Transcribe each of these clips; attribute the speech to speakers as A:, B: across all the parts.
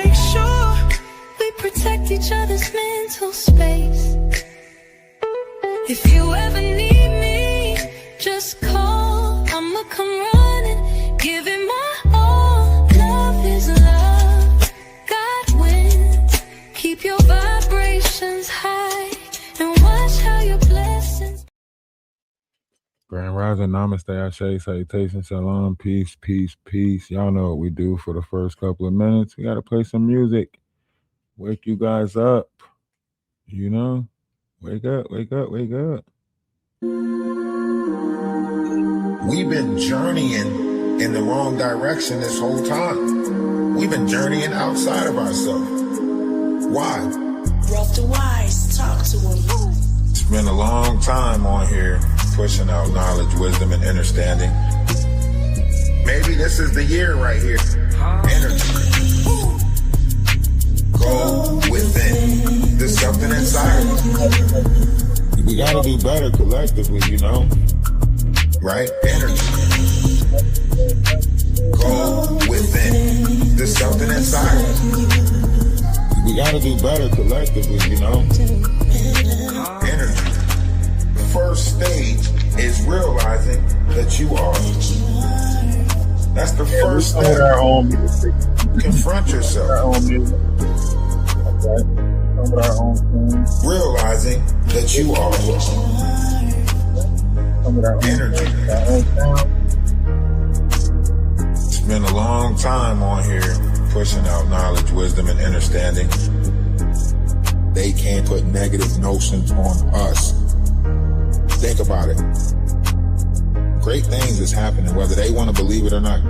A: make sure we protect each other's mental space. If you ever need me, just call. I'ma come running, give it my all. Love is love, God wins. Keep your vibrations high and watch how your blessings.
B: Grand Rising, Namaste, Ashe, Salutation, Shalom, peace, peace, peace. Y'all know what we do for the first couple of minutes. We got to play some music. Wake you guys up. You know? Wake up, wake up, wake up.
C: We've been journeying in the wrong direction this whole time. We've been journeying outside of ourselves. Why?
A: RalphDaWise, talk to him.
C: It's been a long time on here pushing out knowledge, wisdom, and understanding. Maybe this is the year right here. Energy. Go within. There's something inside.
B: We got to do better collectively, you know?
C: Right? Energy. Go within. There's something inside.
B: We got to do better collectively, you know?
C: Energy. First stage is realizing that you are. That's the first step.
D: Our own music.
C: Confront yourself.
D: Our own music. Okay. With our own things.
C: Realizing that you are.
D: With our own
C: Energy.
D: Our own sound.
C: It's been a long time on here pushing out knowledge, wisdom, and understanding. They can't put negative notions on us. Think about it. Great things is happening, whether they want to believe it or not.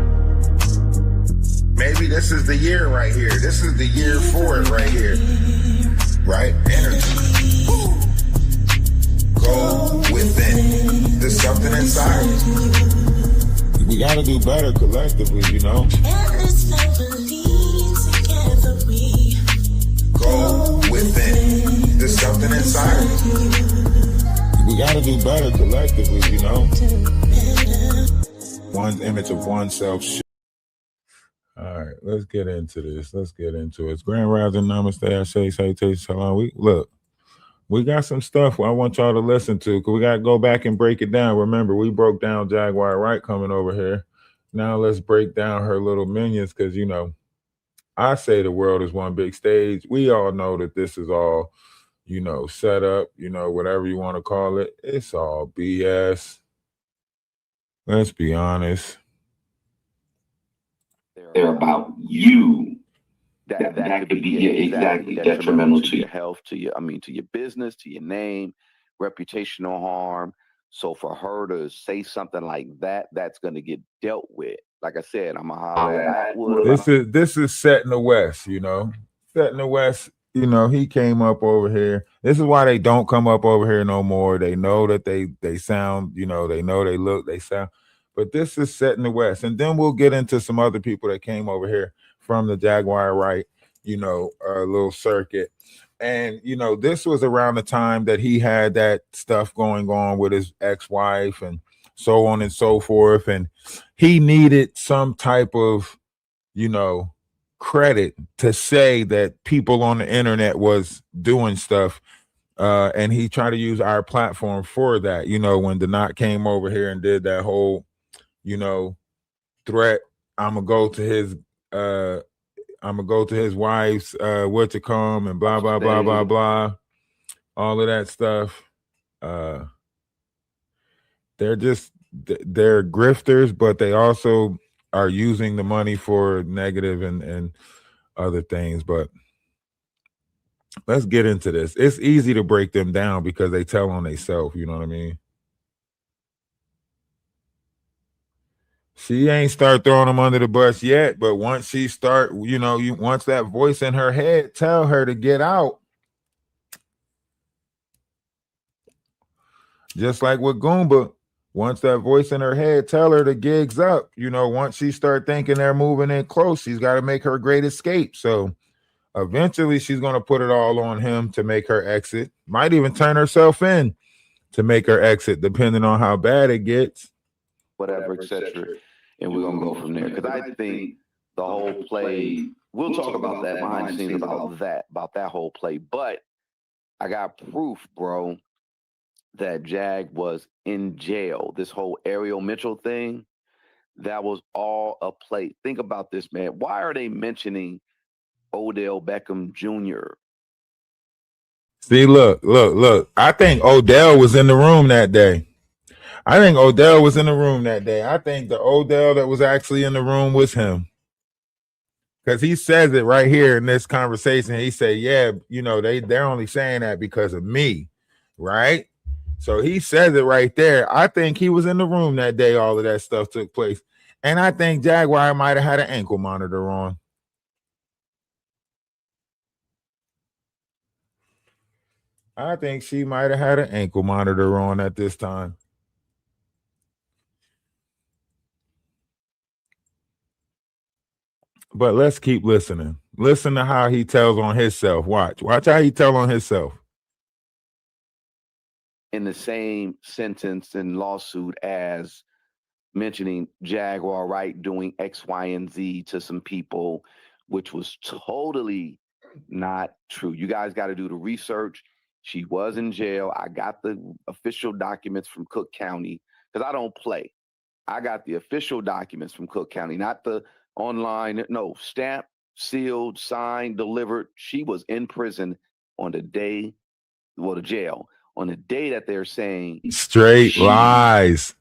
C: Maybe this is the year right here. This is the year for it right here. Right? Energy. Go within. There's something inside.
B: We got to do better collectively, you know?
C: Go within. There's something inside.
B: We got to do better collectively, you know? One's image of oneself. All right, let's get into this. Let's get into it. It's Grand Rising, Namaste, Ashe, Salutation, Shalom. We got some stuff I want y'all to listen to because we got to go back and break it down. Remember, we broke down Jaguar Wright coming over here. Now let's break down her little minions because, you know, I say the world is one big stage. We all know that this is all, you know, set up, you know, whatever you want to call it. It's all BS. Let's be honest.
E: They're about you. That could be exactly detrimental to your health, to your business, to your name, reputational harm. So for her to say something like that, that's going to get dealt with. Like I said, I'm gonna holler at Atwood.
B: This is set in the West, you know. Set in the West, you know, he came up over here. This is why they don't come up over here no more. They know that they sound, you know, they know they look, they sound. But this is set in the West. And then we'll get into some other people that came over here from the Jaguar Wright, you know, little circuit. And, you know, this was around the time that he had that stuff going on with his ex-wife and so on and so forth. And he needed some type of, you know, credit to say that people on the internet was doing stuff. And he tried to use our platform for that. You know, when Denot came over here and did that whole, you know, threat, I'm gonna go to his wife's what to come and blah blah blah blah blah, all of that stuff. They're grifters, but they also are using the money for negative and other things. But let's get into this. It's easy to break them down because they tell on themselves, you know what I mean? She ain't start throwing them under the bus yet, but once she start, you know, once that voice in her head tell her to get out, just like with Goomba, once that voice in her head tell her the gig's up, you know, once she start thinking they're moving in close, she's got to make her great escape. So eventually she's going to put it all on him to make her exit. Might even turn herself in to make her exit, depending on how bad it gets.
E: Whatever, etc. And we're going to go from there. Because I think the whole play we'll talk about that behind the scenes about that whole play. But I got proof, bro, that Jag was in jail. This whole Ariel Mitchell thing, that was all a play. Think about this, man. Why are they mentioning Odell Beckham Jr.?
B: See, look. I think Odell was in the room that day. I think the Odell that was actually in the room was him. Because he says it right here in this conversation. He said, yeah, you know, they're only saying that because of me, right? So he says it right there. I think he was in the room that day all of that stuff took place. And I think Jaguar might have had an ankle monitor on. I think she might have had an ankle monitor on at this time. But let's keep listening. Listen to how he tells on himself. Watch how he tell on himself.
E: In the same sentence and lawsuit as mentioning Jaguar Wright doing X, Y, and Z to some people, which was totally not true. You guys got to do the research. She was in jail. I got the official documents from Cook County because I don't play. I got the official documents from Cook County, not the online. No, stamped, sealed, signed, delivered. She was in prison on the day, well, the jail, on the day that they're saying
B: straight lies.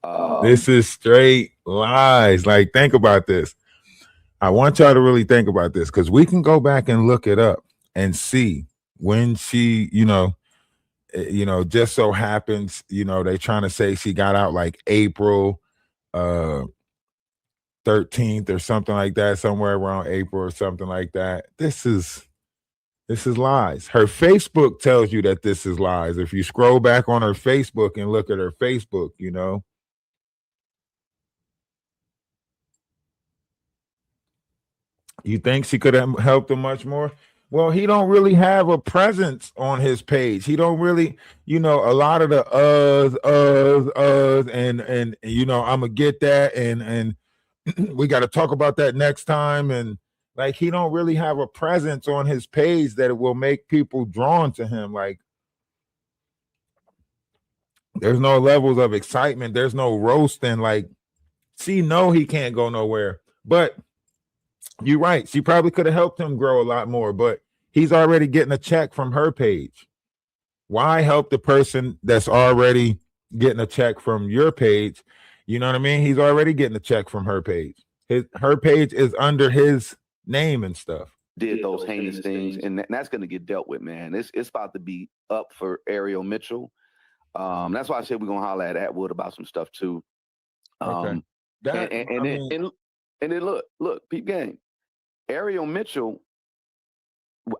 B: This is straight lies. Like, think about this. I want y'all to really think about this because we can go back and look it up and see when she, just so happens, they trying to say she got out like April 13th or something like that, somewhere around April or something like that. This is lies. Her Facebook tells you that this is lies. If you scroll back on her Facebook and look at her Facebook, you think she could have helped him much more? Well, he don't really have a presence on his page. He don't really, a lot of the and I'm gonna get that and we got to talk about that next time. And like, he don't really have a presence on his page that will make people drawn to him. Like, there's no levels of excitement. There's no roasting. Like, she know he can't go nowhere. But you're right. She probably could have helped him grow a lot more, but he's already getting a check from her page. Why help the person that's already getting a check from your page? You know what I mean? He's already getting a check from her page. Her page is under his name and stuff.
E: Did those heinous things, and that's going to get dealt with, man. It's about to be up for Ariel Mitchell. That's why I said we're going to holler at Atwood about some stuff too.
B: Okay.
E: And then look, peep game. Ariel Mitchell,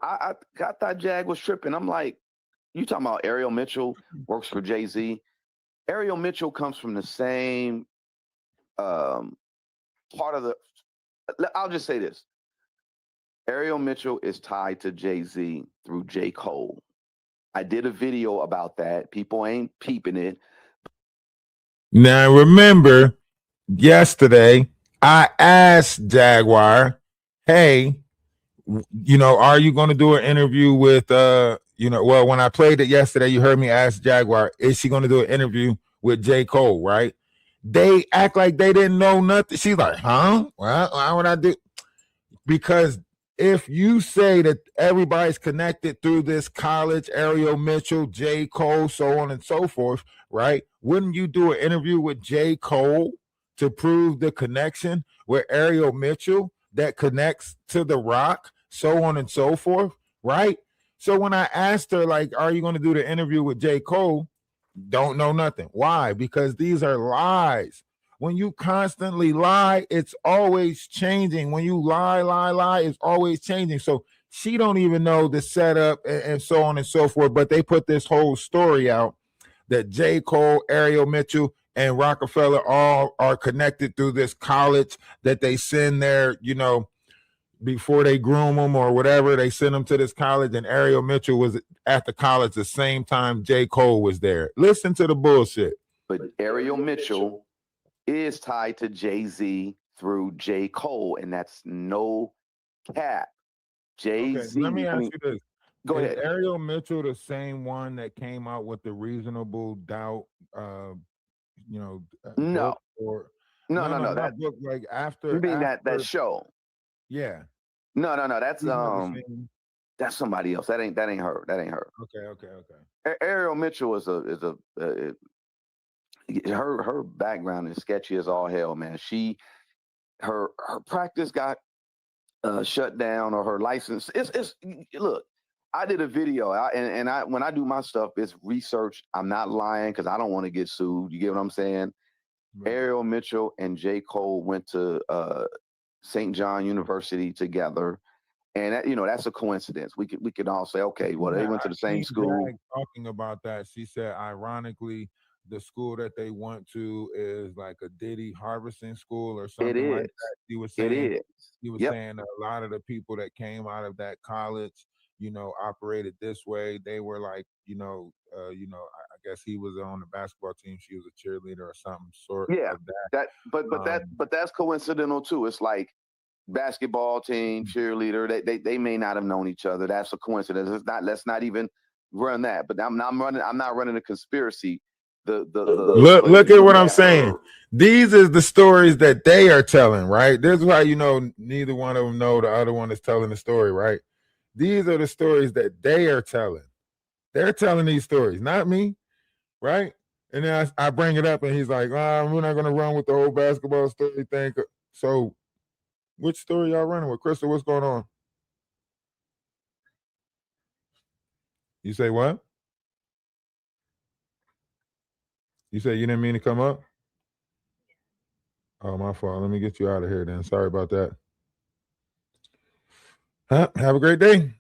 E: I thought Jag was tripping. I'm like, you talking about Ariel Mitchell works for Jay-Z? Ariel Mitchell comes from the same part of the. I'll just say this: Ariel Mitchell is tied to Jay-Z through J. Cole. I did a video about that. People ain't peeping it.
B: Now remember, yesterday I asked Jaguar, "Hey, are you going to do an interview with well, when I played it yesterday, you heard me ask Jaguar, is she going to do an interview with J. Cole, right?" They act like they didn't know nothing. She's like, huh? Well, why would I do? Because if you say that everybody's connected through this college, Ariel Mitchell, J. Cole, so on and so forth, right? Wouldn't you do an interview with J. Cole to prove the connection with Ariel Mitchell that connects to The Rock, so on and so forth, right? So when I asked her, like, are you going to do the interview with J. Cole? Don't know nothing. Why? Because these are lies. When you constantly lie, it's always changing. When you lie, it's always changing. So she don't even know the setup and so on and so forth. But they put this whole story out that J. Cole, Ariel Mitchell, and Rockefeller all are connected through this college that they send their, before they groom them or whatever, they send them to this college, and Ariel Mitchell was at the college the same time J. Cole was there. Listen to the bullshit.
E: But Ariel Mitchell is tied to Jay-Z through J. Cole, and that's no cap. Jay-Z.
B: Let me ask you this.
E: Go
B: Is
E: ahead.
B: Ariel Mitchell the same one that came out with the reasonable doubt
E: No,
B: book, or
E: no.
B: not book, like
E: You mean that
B: after
E: show?
B: yeah.
E: No.
B: He's not the same.
E: That's somebody else. That ain't her. That ain't her.
B: Okay.
E: Ariel Mitchell is her background is sketchy as all hell, man. Her practice got shut down, or her license. It's look. I did a video, and when I do my stuff, it's research. I'm not lying because I don't want to get sued. You get what I'm saying?
B: Right.
E: Ariel Mitchell and J. Cole went to St. John University together, and that's a coincidence. We could all say, okay, well, they went to the same school.
B: Talking about that, she said, ironically, the school that they went to is like a Diddy harvesting school or something like that. She was saying, saying a lot of the people that came out of that college, operated this way. They were like, I guess he was on the basketball team. She was a cheerleader or something sort of that.
E: But that's coincidental too. It's like basketball team, cheerleader. They may not have known each other. That's a coincidence. It's not. Let's not even run that. But I'm not running a conspiracy.
B: Look at what I'm saying. These is the stories that they are telling, right? This is why neither one of them know the other one is telling the story, right? These are the stories that they are telling. They're telling these stories, not me, right? And then I bring it up, and he's like, we're not going to run with the whole basketball story thing. So which story y'all running with? Crystal, what's going on? You say what? You say you didn't mean to come up? Oh, my fault. Let me get you out of here then. Sorry about that. Have a great day.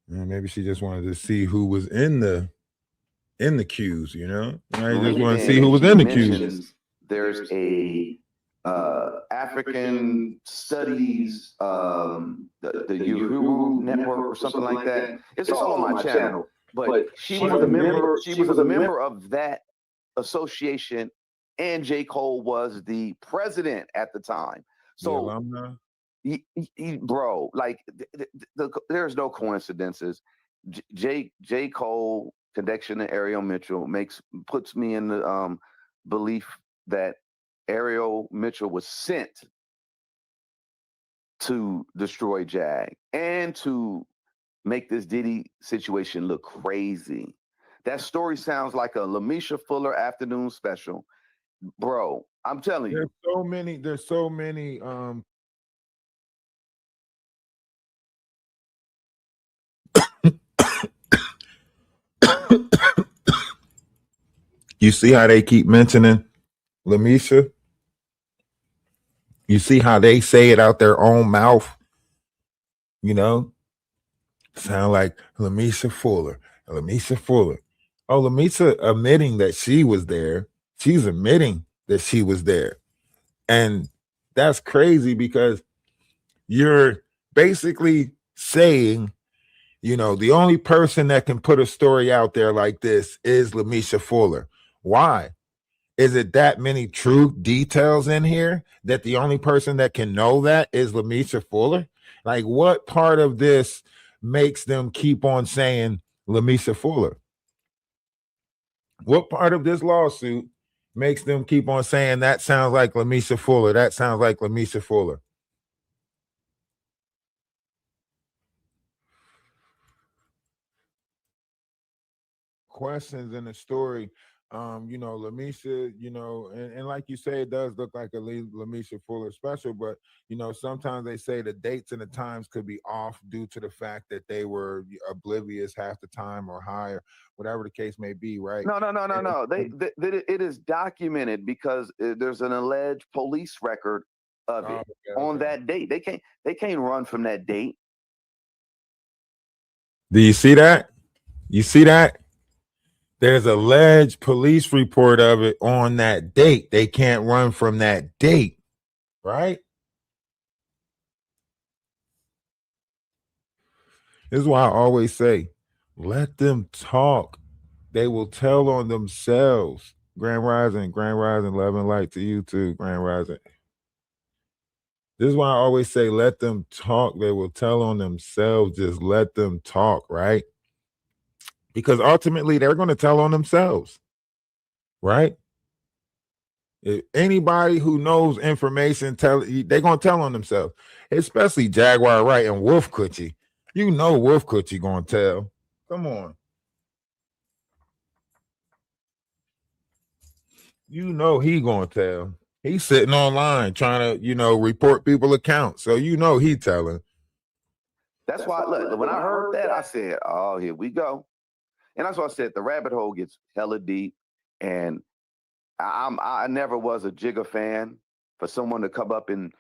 B: Maybe she just wanted to see who was in the queues, I just want to see who was in the queues.
E: There's a African Studies, the Uhuru Network or something like that. It's all on my channel. But she was a member. She was a member of that association, and J. Cole was the president at the time. So, bro, like there's no coincidences. J. Cole connection to Ariel Mitchell puts me in the belief that Ariel Mitchell was sent to destroy Jag and to make this Diddy situation look crazy. That story sounds like a Lamisha Fuller afternoon special. Bro, I'm telling you.
B: There's so many You see how they keep mentioning Lamisha? You see how they say it out their own mouth? Sound like Lamisha Fuller. Lamisha Fuller. Oh, Lamisha admitting that she was there. She's admitting that she was there. And that's crazy because you're basically saying, the only person that can put a story out there like this is Lamisha Fuller. Why? Is it that many true details in here that the only person that can know that is Lamisha Fuller? Like, what part of this makes them keep on saying Lamisha Fuller? What part of this lawsuit makes them keep on saying that sounds like Lamisha Fuller? That sounds like Lamisha Fuller. Questions in the story. Lamisha, and like you say, it does look like a Lamisha Fuller special, but sometimes they say the dates and the times could be off due to the fact that they were oblivious half the time or higher, whatever the case may be, right?
E: No. It is documented because there's an alleged police record of it on that date. They can't run from that date.
B: Do you see that? You see that? There's a alleged police report of it on that date. They can't run from that date, right? This is why I always say, let them talk. They will tell on themselves. Grand Rising, love and light to you too, Grand Rising. This is why I always say, let them talk. They will tell on themselves. Just let them talk, right? Because ultimately they're going to tell on themselves, right? If anybody who knows information, they're going to tell on themselves, especially Jaguar, Wright, and Wolf Coochie. You know Wolf Coochie going to tell. Come on. You know he going to tell. He's sitting online trying to, report people accounts. So he telling.
E: That's why, look, when I heard that, I said, oh, here we go. And that's why I said the rabbit hole gets hella deep. And I never was a Jigga fan. For someone to come up and,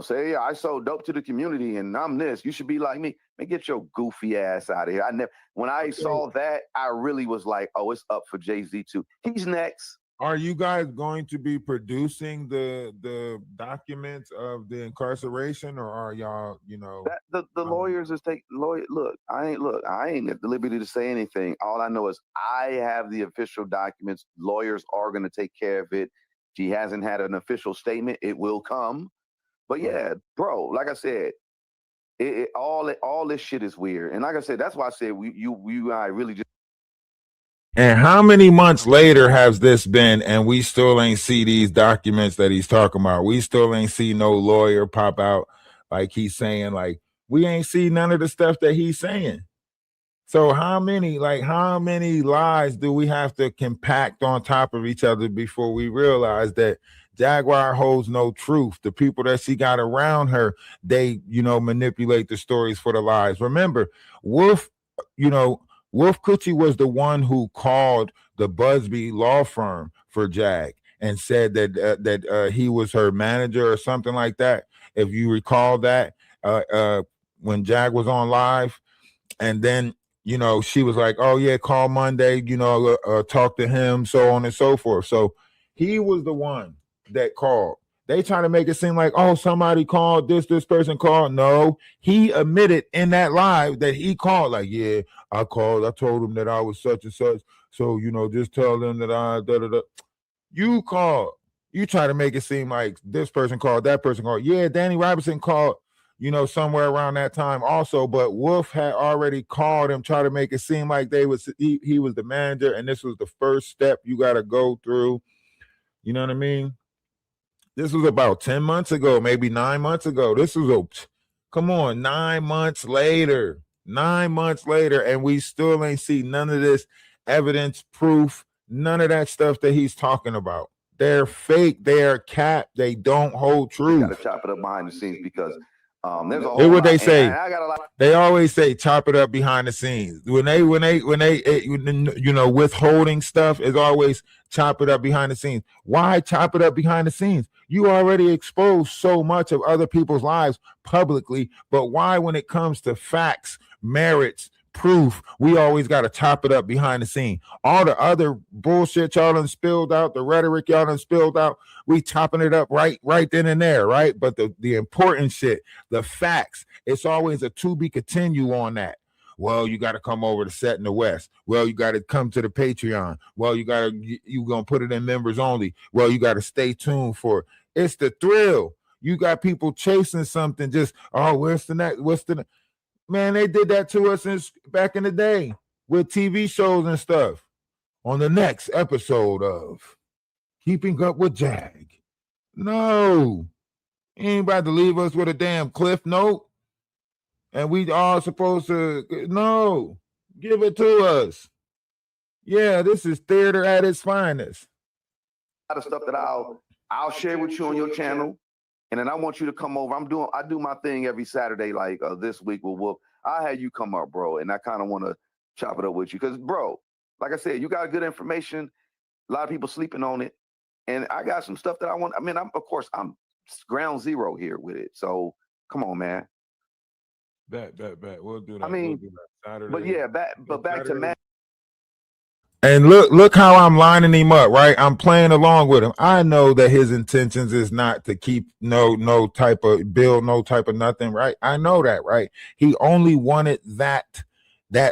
E: say, yeah, I sold dope to the community and I'm this, you should be like me. Man, get your goofy ass out of here. When I saw that, I really was like, oh, it's up for Jay-Z too. He's next.
B: Are you guys going to be producing the documents of the incarceration, or are y'all,
E: the lawyers is look, I ain't at the liberty to say anything. All I know is I have the official documents. Lawyers are going to take care of it. She hasn't had an official statement. It will come. But yeah, bro, like I said, all this shit is weird. And like I said, that's why I said I really just.
B: And how many months later has this been, and we still ain't see these documents that he's talking about? We still ain't see no lawyer pop out like he's saying. Like, we ain't see none of the stuff that he's saying. So how many lies do we have to compact on top of each other before we realize that Jaguar holds no truth? The people that she got around her, they, manipulate the stories for the lies. Remember, Wolf Coochie was the one who called the Busby law firm for Jag and said that he was her manager or something like that. If you recall that, when Jag was on live, and then she was like, "Oh yeah, call Monday. Talk to him, so on and so forth." So he was the one that called. They try to make it seem like, oh, somebody called, this person called. No, he admitted in that live that he called. Like, yeah, I called. I told him that I was such and such. So, just tell them that I da-da-da. You called. You try to make it seem like this person called, that person called. Yeah, Danny Robinson called, somewhere around that time also. But Wolf had already called him, try to make it seem like he was the manager, and this was the first step you got to go through. You know what I mean? This was about 10 months ago, maybe 9 months ago. This was 9 months later. 9 months later, and we still ain't see none of this evidence, proof, none of that stuff that he's talking about. They're fake, they're cap, they don't hold truth.
E: You gotta chop it up behind the scenes because there's a whole
B: Here's what they say.
E: I got a lot.
B: They always say chop it up behind the scenes. When they withholding stuff is always chop it up behind the scenes. Why chop it up behind the scenes? You already exposed so much of other people's lives publicly, but why, when it comes to facts, merits, proof, we always got to chop it up behind the scene? All the other bullshit y'all done spilled out, the rhetoric y'all done spilled out, we chopping it up right then and there, right? But the important shit, the facts, it's always a to be continue on that. Well, you got to come over to Set in the West. Well, you got to come to the Patreon. Well, you gonna put it in members only. Well, you got to stay tuned for it. It's the thrill. You got people chasing something. Just, oh, what's the next? Man, they did that to us since back in the day with TV shows and stuff. On the next episode of Keeping Up with Jag. No, you ain't about to leave us with a damn cliff note. And we all supposed to, no, give it to us. Yeah, this is theater at its finest.
E: A lot of stuff that I'll share with you on your channel. And then I want you to come over. I do my thing every Saturday, like this week with Wolf. I'll have you come up, bro. And I kind of want to chop it up with you. Because, bro, like I said, you got good information. A lot of people sleeping on it. And I got some stuff that I want. I mean, I'm ground zero here with it. So come on, man.
B: Bet. We'll do that.
E: I mean,
B: we'll do that Saturday.
E: But yeah, back to Matt.
B: And look how I'm lining him up, right? I'm playing along with him. I know that his intentions is not to keep no type of bill, no type of nothing, right? I know that, right? He only wanted that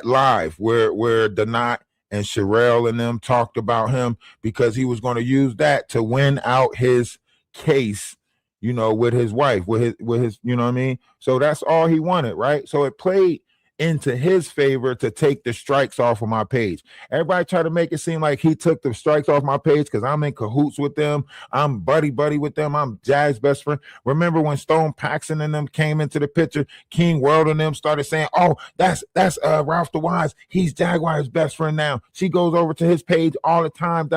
B: live where Donat and Sherelle and them talked about him, because he was going to use that to win out his case you know, with his wife, with his, you know what I mean? So that's all he wanted, right? So it played into his favor to take the strikes off of my page. Everybody try to make it seem like he took the strikes off my page because I'm in cahoots with them. I'm buddy with them. I'm Jag's best friend. Remember when Stone Paxson and them came into the picture, King World and them started saying, oh, that's RalphDaWise. He's Jaguar's best friend now. She goes over to his page all the time,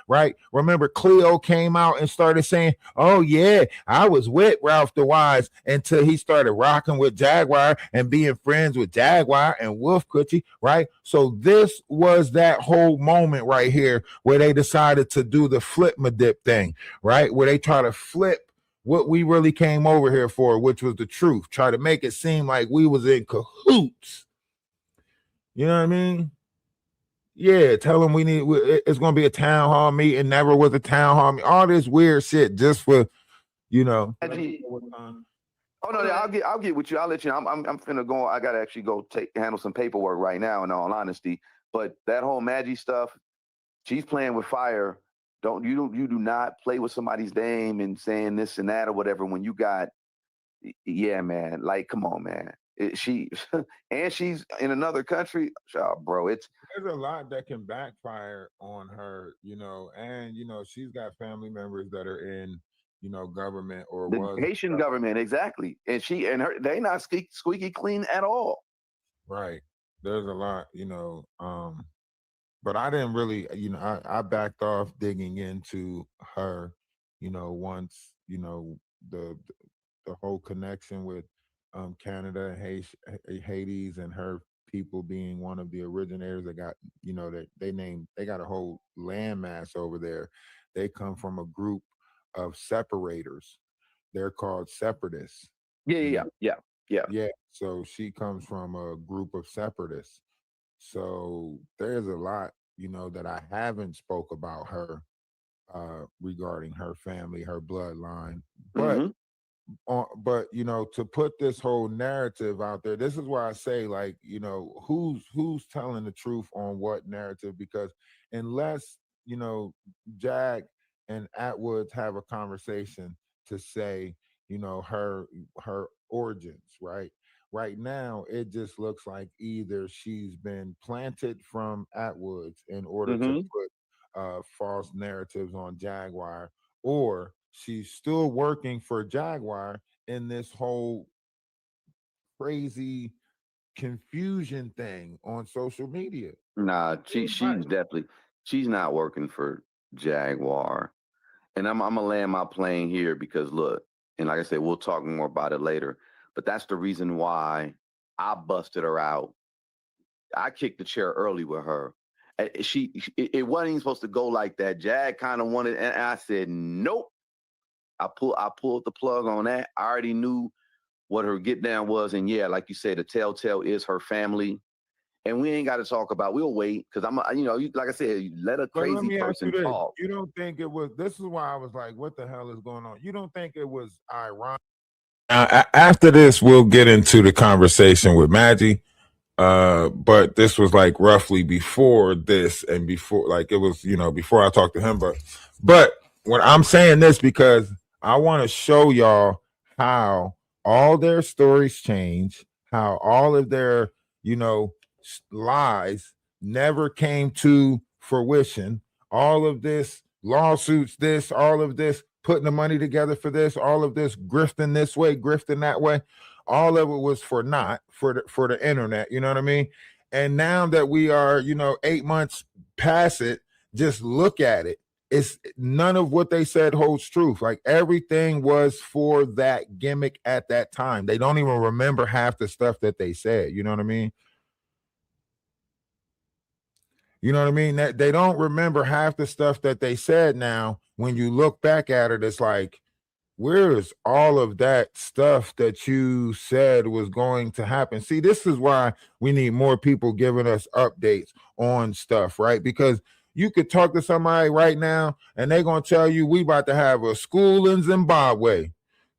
B: right? Remember Cleo came out and started saying, oh yeah, I was with RalphDaWise until he started rocking with Jaguar and being friends with Jaguar and Wolf Coochie, right? So this was that whole moment right here where they decided to do the flip my dip thing, right? Where they try to flip what we really came over here for, which was the truth. Try to make it seem like we was in cahoots. You know what I mean? Yeah, tell them it's going to be a town hall meeting. Never was a town hall meeting. All this weird shit just for, you know.
E: Oh no, I'll get with you. I'll let you know. I'm finna go. I gotta actually go handle some paperwork right now. In all honesty, but that whole Maggie stuff, she's playing with fire. You do not play with somebody's name and saying this and that or whatever. When you got, yeah, man. Like, come on, man. She and she's in another country, bro. There's
B: a lot that can backfire on her, you know, and you know she's got family members that are in, you know, government or
E: the Haitian government, exactly. And she and her, they not squeaky clean at all.
B: Right. There's a lot, you know, but I didn't really, you know, I backed off digging into her, you know, once, you know, the whole connection with Canada and Hades and her people being one of the originators that got, you know, that they got a whole landmass over there. They come from a group of separators. They're called separatists.
E: Yeah.
B: So she comes from a group of separatists. So there's a lot, you know, that I haven't spoke about her regarding her family, her bloodline. But but you know, to put this whole narrative out there, this is why I say, like, you know, who's telling the truth on what narrative? Because unless, you know, Jag and Atwoods have a conversation to say, you know, her origins, right now it just looks like either she's been planted from Atwoods in order to put false narratives on Jaguar, or she's still working for Jaguar in this whole crazy confusion thing on social media.
E: Nah, she's not working for Jaguar. And I'm gonna land my plane here because look, and like I said, we'll talk more about it later. But that's the reason why I busted her out. I kicked the chair early with her. It wasn't even supposed to go like that. Jag kind of wanted, and I said nope. I pulled the plug on that. I already knew what her get down was, and yeah, like you said, the telltale is her family. And we ain't got to talk about. We'll wait because like I said, you let a crazy person talk.
B: You don't think it was? This is why I was like, "What the hell is going on?" You don't think it was ironic? After this, we'll get into the conversation with Maggie. But this was like roughly before this, and before, like, it was, you know, before I talked to him. But when I'm saying this, because I want to show y'all how all their stories change, how all of their, you know, lies never came to fruition. All of this lawsuits, all of this putting the money together for this, all of this grifting this way, grifting that way, all of it was for the internet. You know what I mean? And now that we are, you know, 8 months past it, just look at it. It's none of what they said holds truth. Like, everything was for that gimmick at that time. They don't even remember half the stuff that they said. You know what I mean? You know what I mean? That they don't remember half the stuff that they said. Now, when you look back at it, it's like, where's all of that stuff that you said was going to happen? See, this is why we need more people giving us updates on stuff, right? Because you could talk to somebody right now and they're going to tell you we about to have a school in Zimbabwe.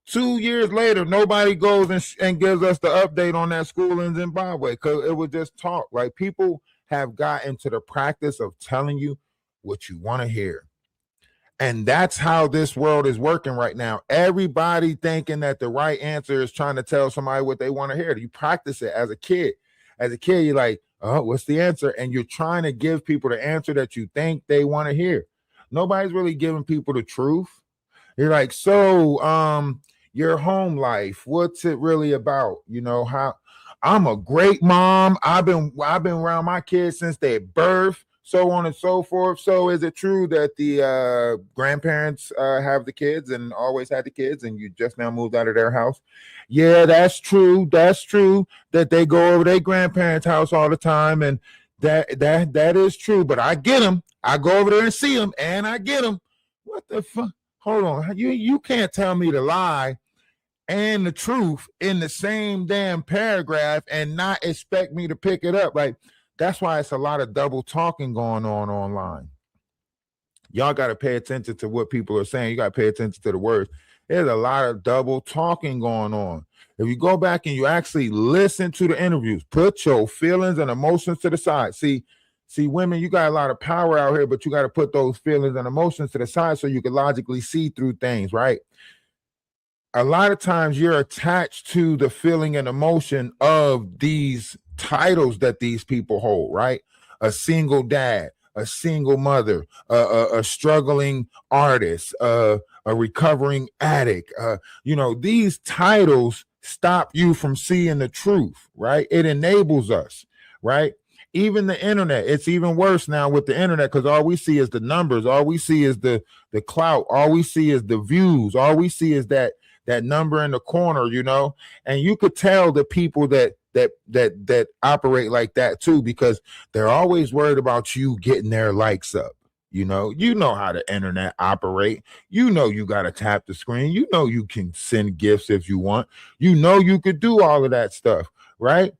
B: 2 years later, nobody goes and gives us the update on that school in Zimbabwe because it was just talk. Like, people have gotten to the practice of telling you what you want to hear. And that's how this world is working right now. Everybody thinking that the right answer is trying to tell somebody what they want to hear. You practice it as a kid. As a kid, you're like, oh, what's the answer? And you're trying to give people the answer that you think they want to hear. Nobody's really giving people the truth. You're like, so your home life, what's it really about? You know, how I'm a great mom. I've been around my kids since their birth, so on and so forth. So is it true that the grandparents have the kids and always had the kids and you just now moved out of their house? Yeah, that's true. That's true that they go over their grandparents' house all the time, and that is true. But I get them. I go over there and see them, and I get them. What the fuck? Hold on. You can't tell me the lie and the truth in the same damn paragraph and not expect me to pick it up. Like, that's why it's a lot of double talking going on online. Y'all got to pay attention to what people are saying. You got to pay attention to the words. There's a lot of double talking going on. If you go back and you actually listen to the interviews, put your feelings and emotions to the side. See, women, you got a lot of power out here, but you got to put those feelings and emotions to the side so you can logically see through things, right? A lot of times you're attached to the feeling and emotion of these titles that these people hold, right? A single dad, a single mother, a struggling artist, a recovering addict. These titles stop you from seeing the truth, right? It enables us, right? Even the internet, it's even worse now with the internet because all we see is the numbers. All we see is the clout. All we see is the views. All we see is that number in the corner, and you could tell the people that operate like that too, because they're always worried about you getting their likes up. You know how the internet operate. You got to tap the screen. You can send gifts if you want. You could do all of that stuff, right?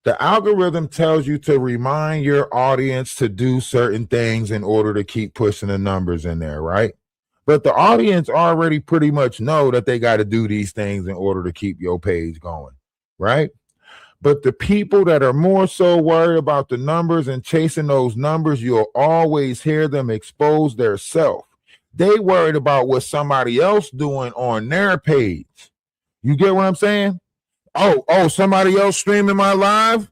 B: The algorithm tells you to remind your audience to do certain things in order to keep pushing the numbers in there, right? But the audience already pretty much know that they got to do these things in order to keep your page going, right? But the people that are more so worried about the numbers and chasing those numbers, you'll always hear them expose their self. They worried about what somebody else doing on their page. You get what I'm saying? Oh, somebody else streaming my live?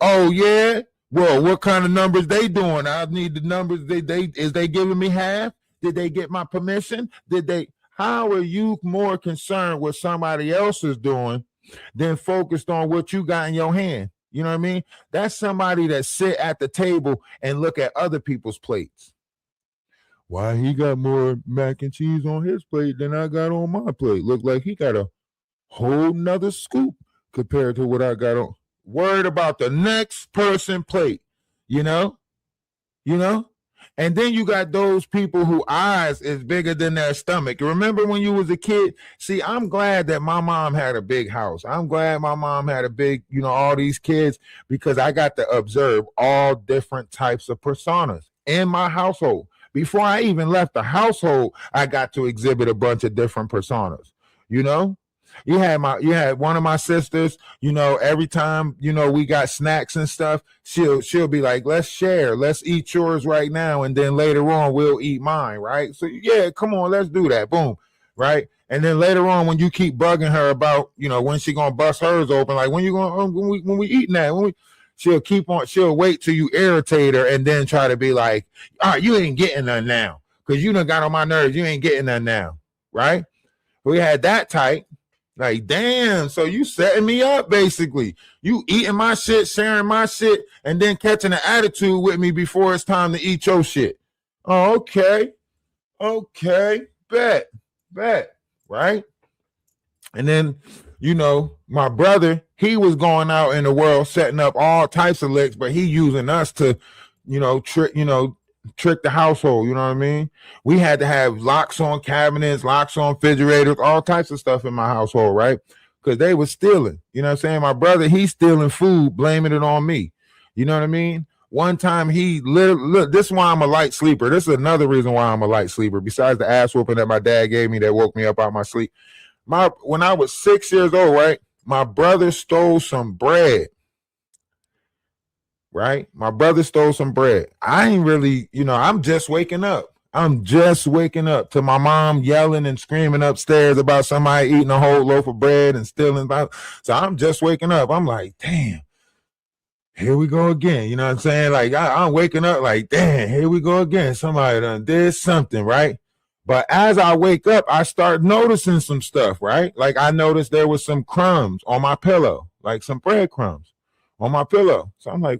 B: Oh, yeah? Well, what kind of numbers they doing? I need the numbers. Is they giving me half? Did they get my permission? How are you more concerned with somebody else is doing than focused on what you got in your hand? You know what I mean? That's somebody that sit at the table and look at other people's plates. Why he got more mac and cheese on his plate than I got on my plate? Look like he got a whole nother scoop compared to what I got on. Worried about the next person plate, you know? And then you got those people whose eyes is bigger than their stomach. Remember when you was a kid? See, I'm glad that my mom had a big house. I'm glad my mom had a big, all these kids, because I got to observe all different types of personas in my household. Before I even left the household, I got to exhibit a bunch of different personas, You had one of my sisters, every time, we got snacks and stuff, she'll be like, let's share, let's eat yours right now. And then later on, we'll eat mine. Right. So yeah, come on, let's do that. Boom. Right. And then later on, when you keep bugging her about, when she going to bust hers open, like when you going, when we eating that, she'll wait till you irritate her and then try to be like, all right, you ain't getting none now. Cause you done got on my nerves. You ain't getting none now. Right. We had that type. Like, damn, so you setting me up, basically. You eating my shit, sharing my shit, and then catching an attitude with me before it's time to eat your shit. Oh, okay. Bet, right? And then, my brother, he was going out in the world setting up all types of licks, but he using us to, trick the household, you know what I mean? We had to have locks on cabinets, locks on refrigerators, all types of stuff in my household, right? Because they were stealing, you know what I'm saying? My brother, he's stealing food, blaming it on me. You know what I mean? One time he literally, look, this is why I'm a light sleeper. This is another reason why I'm a light sleeper, besides the ass whooping that my dad gave me that woke me up out of my sleep. When I was 6 years old, right, my brother stole some bread. Right? My brother stole some bread. I ain't really, I'm just waking up. I'm just waking up to my mom yelling and screaming upstairs about somebody eating a whole loaf of bread and stealing. So I'm just waking up. I'm like, damn, here we go again. You know what I'm saying? Like I'm waking up like, damn, here we go again. Somebody done did something, right? But as I wake up, I start noticing some stuff, right? Like I noticed there was some crumbs on my pillow, like some breadcrumbs on my pillow. So I'm like,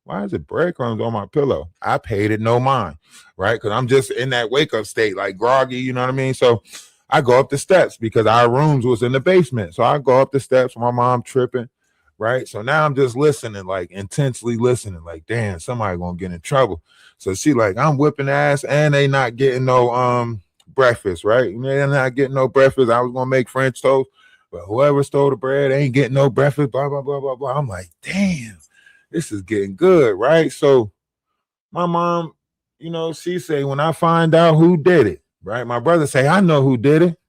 B: why is it breadcrumbs on my pillow? I paid it no mind, right? Because I'm just in that wake up state, like groggy, you know what I mean? So I go up the steps because our rooms was in the basement. So I go up the steps, my mom tripping, right? So now I'm just listening, like intensely listening, like, damn, somebody gonna get in trouble. So she like, I'm whipping ass and they not getting no breakfast, right? They're not getting no breakfast. I was gonna make French toast, but whoever stole the bread ain't getting no breakfast, blah, blah, blah, blah, blah. I'm like, damn, this is getting good, right? So my mom, you know, she say, when I find out who did it, right? My brother say, I know who did it.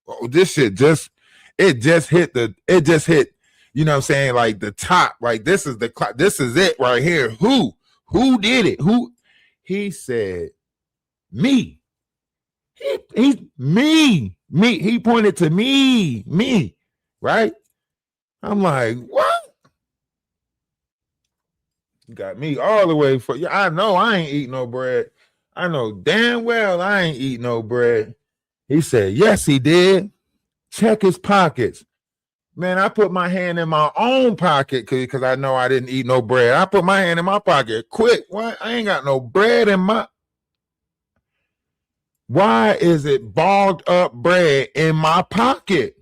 B: Oh, this shit just hit, you know what I'm saying? Like the top, like this is it right here. Who did it? He said, me. Me. He pointed to me, right? I'm like, what? Got me all the way for you. I know I ain't eating no bread. I know damn well I ain't eating no bread. He said, yes, he did. Check his pockets. Man, I put my hand in my own pocket because I know I didn't eat no bread. I put my hand in my pocket. Quick, what? I ain't got no bread in my... Why is it balled up bread in my pocket?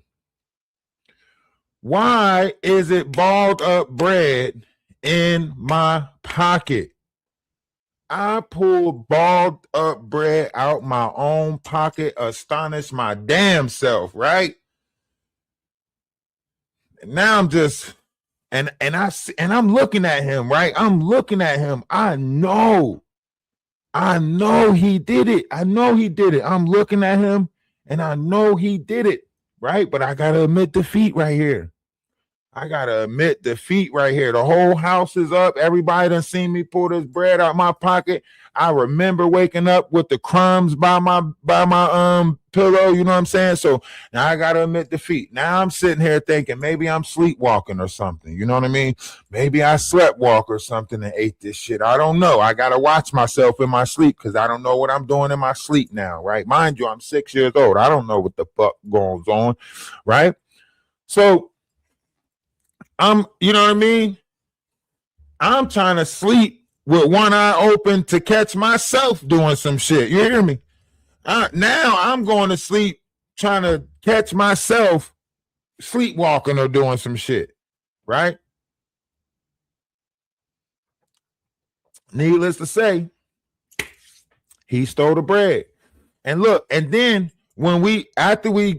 B: Why is it balled up bread in my pocket? I pulled balled up bread out my own pocket, astonished my damn self, right? And now I'm just, and I'm looking at him, right? I'm looking at him. I know he did it. I'm looking at him and I know he did it, right? But I gotta admit defeat right here. The whole house is up. Everybody done seen me pull this bread out my pocket. I remember waking up with the crumbs by my pillow, you know what I'm saying? So now I gotta admit defeat. Now I'm sitting here thinking maybe I'm sleepwalking or something, you know what I mean? Maybe I slept walk or something and ate this shit. I don't know. I gotta watch myself in my sleep because I don't know what I'm doing in my sleep now, right? Mind you, I'm 6 years old. I don't know what the fuck goes on, right? So you know what I mean? I'm trying to sleep with one eye open to catch myself doing some shit. You hear me? Now I'm going to sleep trying to catch myself sleepwalking or doing some shit, right? Needless to say, he stole the bread. And look, and then after we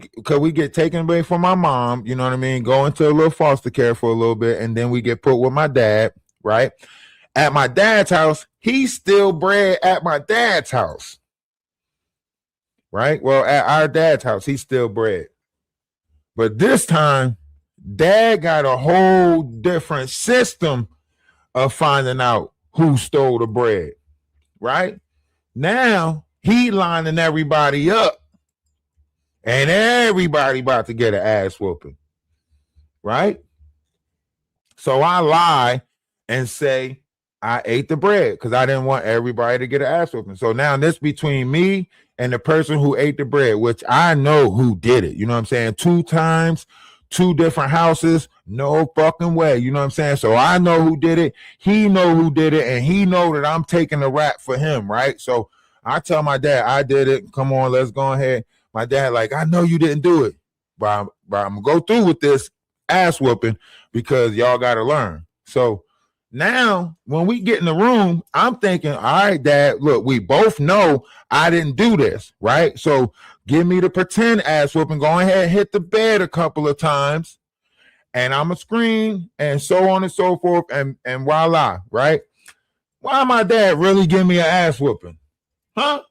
B: get taken away from my mom, you know what I mean, go into a little foster care for a little bit, and then we get put with my dad, right? At my dad's house, he still bread at my dad's house, right? Well, at our dad's house, he still bread. But this time, dad got a whole different system of finding out who stole the bread, right? Now, he lining everybody up. And everybody about to get an ass whooping, right? So I lie and say I ate the bread because I didn't want everybody to get an ass whooping. So now this between me and the person who ate the bread, which I know who did it. You know what I'm saying? 2 times, 2 different houses, no fucking way. You know what I'm saying? So I know who did it. He know who did it, and he know that I'm taking the rap for him, right? So I tell my dad, I did it. Come on, let's go ahead. My dad like, I know you didn't do it, but I'm going to go through with this ass whooping because y'all got to learn. So now when we get in the room, I'm thinking, all right, Dad, look, we both know I didn't do this, right? So give me the pretend ass whooping. Go ahead and hit the bed a couple of times and I'm going to scream and so on and so forth. And voila, right? Why my dad really give me an ass whooping? Huh?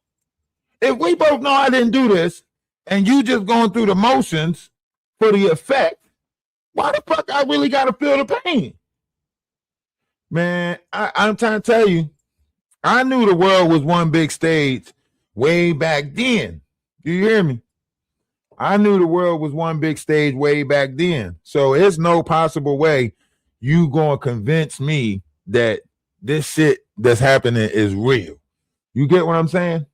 B: If we both know I didn't do this, and you just going through the motions for the effect, why the fuck I really got to feel the pain? Man, I'm trying to tell you, I knew the world was one big stage way back then. Do you hear me? I knew the world was one big stage way back then. So it's no possible way you gonna convince me that this shit that's happening is real. You get what I'm saying?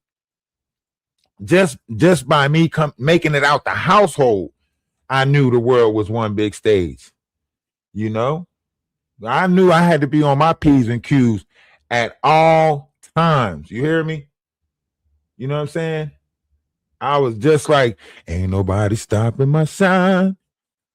B: Just by me making it out the household, I knew the world was one big stage. You know, I knew I had to be on my P's and Q's at all times. You hear me? You know what I'm saying? I was just like, ain't nobody stopping my shine.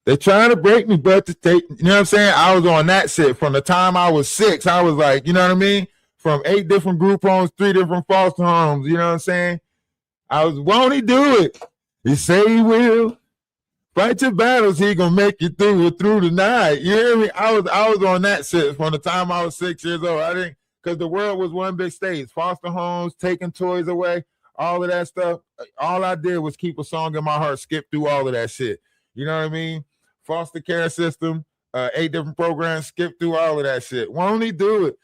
B: They're trying to break me, but to take, you know what I'm saying? I was on that shit from the time I was 6. I was like, you know what I mean? From 8 different group homes, 3 different foster homes, you know what I'm saying? I was, won't he do it? He say he will. Fight your battles, he gonna make you through the night. You hear me? I was on that shit from the time I was 6 years old. I didn't, because the world was one big stage. Foster homes, taking toys away, all of that stuff. All I did was keep a song in my heart, skip through all of that shit. You know what I mean? Foster care system, 8 different programs, skip through all of that shit. Won't he do it?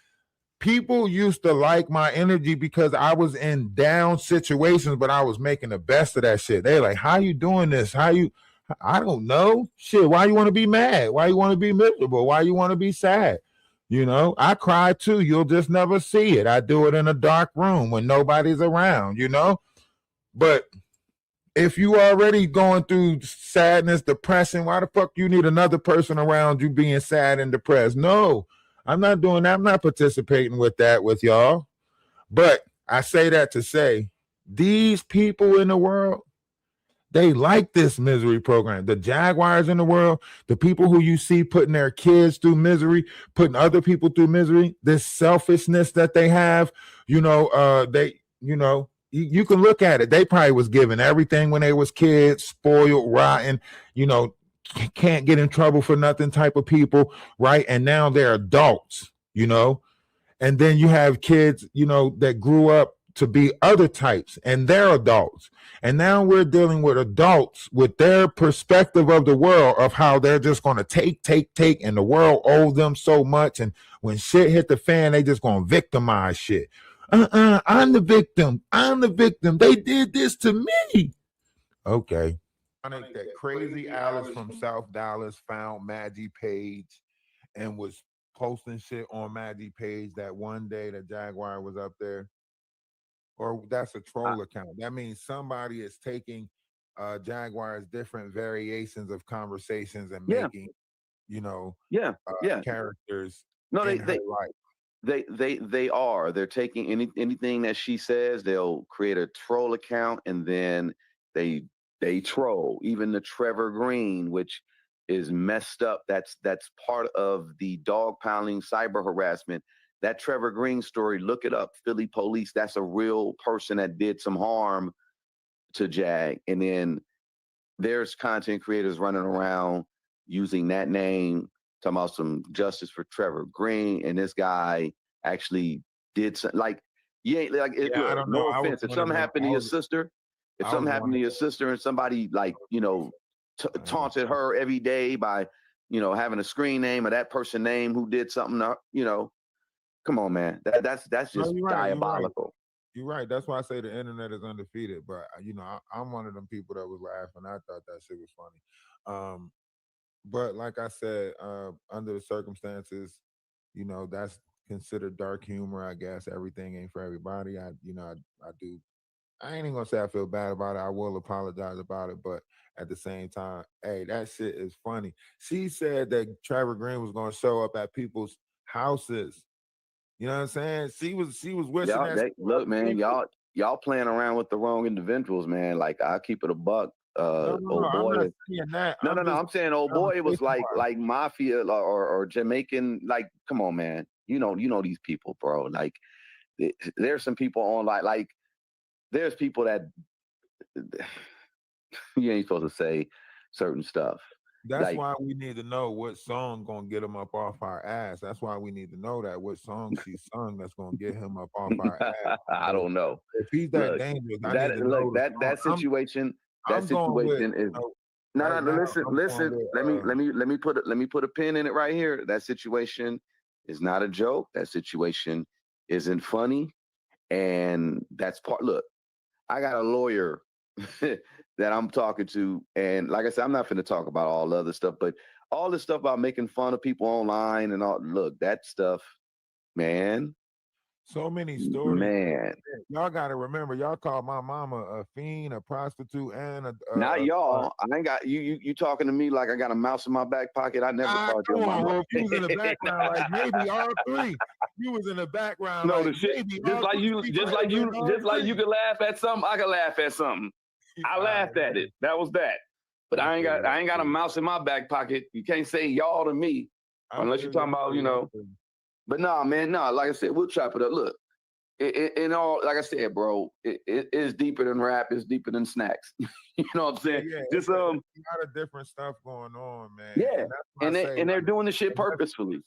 B: People used to like my energy because I was in down situations, but I was making the best of that shit. They like, how you doing this? I don't know. Shit, why you want to be mad? Why you want to be miserable? Why you want to be sad? You know, I cry too. You'll just never see it. I do it in a dark room when nobody's around, you know? But if you already going through sadness, depression, why the fuck you need another person around you being sad and depressed? No, I'm not doing that. I'm not participating with that with y'all. But I say that to say these people in the world, they like this misery program. The Jaguars in the world, the people who you see putting their kids through misery, putting other people through misery, this selfishness that they have, you can look at it. They probably was given everything when they was kids, spoiled, rotten, you know, can't get in trouble for nothing type of people, right? And now they're adults, you know, and then you have kids, you know, that grew up to be other types and they're adults. And now we're dealing with adults with their perspective of the world of how they're just going to take, and the world owes them so much. And when shit hit the fan, they just going to victimize shit. I'm the victim. They did this to me. Okay. I think that crazy Alice from South Dallas found Maggie page and was posting shit on Maggie page that one day that Jaguar was up there. Or that's a troll account. That means somebody is taking Jaguar's different variations of conversations and making, you know, characters.
E: No,
B: in her life.
E: they are. They're taking anything that she says. They'll create a troll account and then they troll. Even the Trevor Green, which is messed up. That's part of the dog pounding cyber harassment. That Trevor Green story, look it up. Philly police. That's a real person that did some harm to Jag. And then there's content creators running around using that name, talking about some justice for Trevor Green. And this guy actually did something like,
B: I don't know.
E: No offense. If something happened to your sister, and somebody like, you know, taunted her every day by, you know, having a screen name of that person's name who did something, you know, come on, man. That's just diabolical.
B: You're right. That's why I say the internet is undefeated. But you know, I'm one of them people that was laughing. I thought that shit was funny. But like I said, under the circumstances, you know, that's considered dark humor. I guess everything ain't for everybody. I do. I ain't even gonna say I feel bad about it. I will apologize about it, but at the same time, hey, that shit is funny. She said that Trevor Green was gonna show up at people's houses. You know what I'm saying? She was wishing that.
E: Look, man, y'all playing around with the wrong individuals, man. Like I keep it a buck. Old boy. I'm saying old boy was like mafia or Jamaican. Like, come on, man. You know these people, bro. Like, there's some people on like there's people that you ain't supposed to say certain stuff.
B: That's
E: like,
B: why we need to know what song gonna get him up off our ass. That's why we need to know that what song she sung that's gonna get him up off our ass.
E: I don't know.
B: If he's that dangerous, that
E: situation. That situation is no. Listen. Let me put a pin in it right here. That situation is not a joke. That situation isn't funny, and that's part. Look, I got a lawyer that I'm talking to, and like I said, I'm not finna talk about all the other stuff, but all this stuff about making fun of people online and all. Look, that stuff, man.
B: So many stories.
E: Man,
B: Y'all got to remember, y'all call my mama a fiend, a prostitute, and
E: not y'all. I ain't got you talking to me like I got a mouse in my back pocket. I never called your mama.
B: Well, if you was in the background, like maybe all three. You was in the background.
E: No,
B: like
E: the shit. Just like you can laugh at something, I can laugh at something. I laughed at it. That was that. But I ain't got a mouse in my back pocket. You can't say y'all to me unless you're talking about, you know. But nah, man, nah. Like I said, we'll chop it up. Look, in all, like I said, bro, it is deeper than rap. It's deeper than snacks. You know what I'm saying?
B: Yeah,
E: just
B: a lot of different stuff going on, man.
E: Yeah, and they're doing the shit purposefully.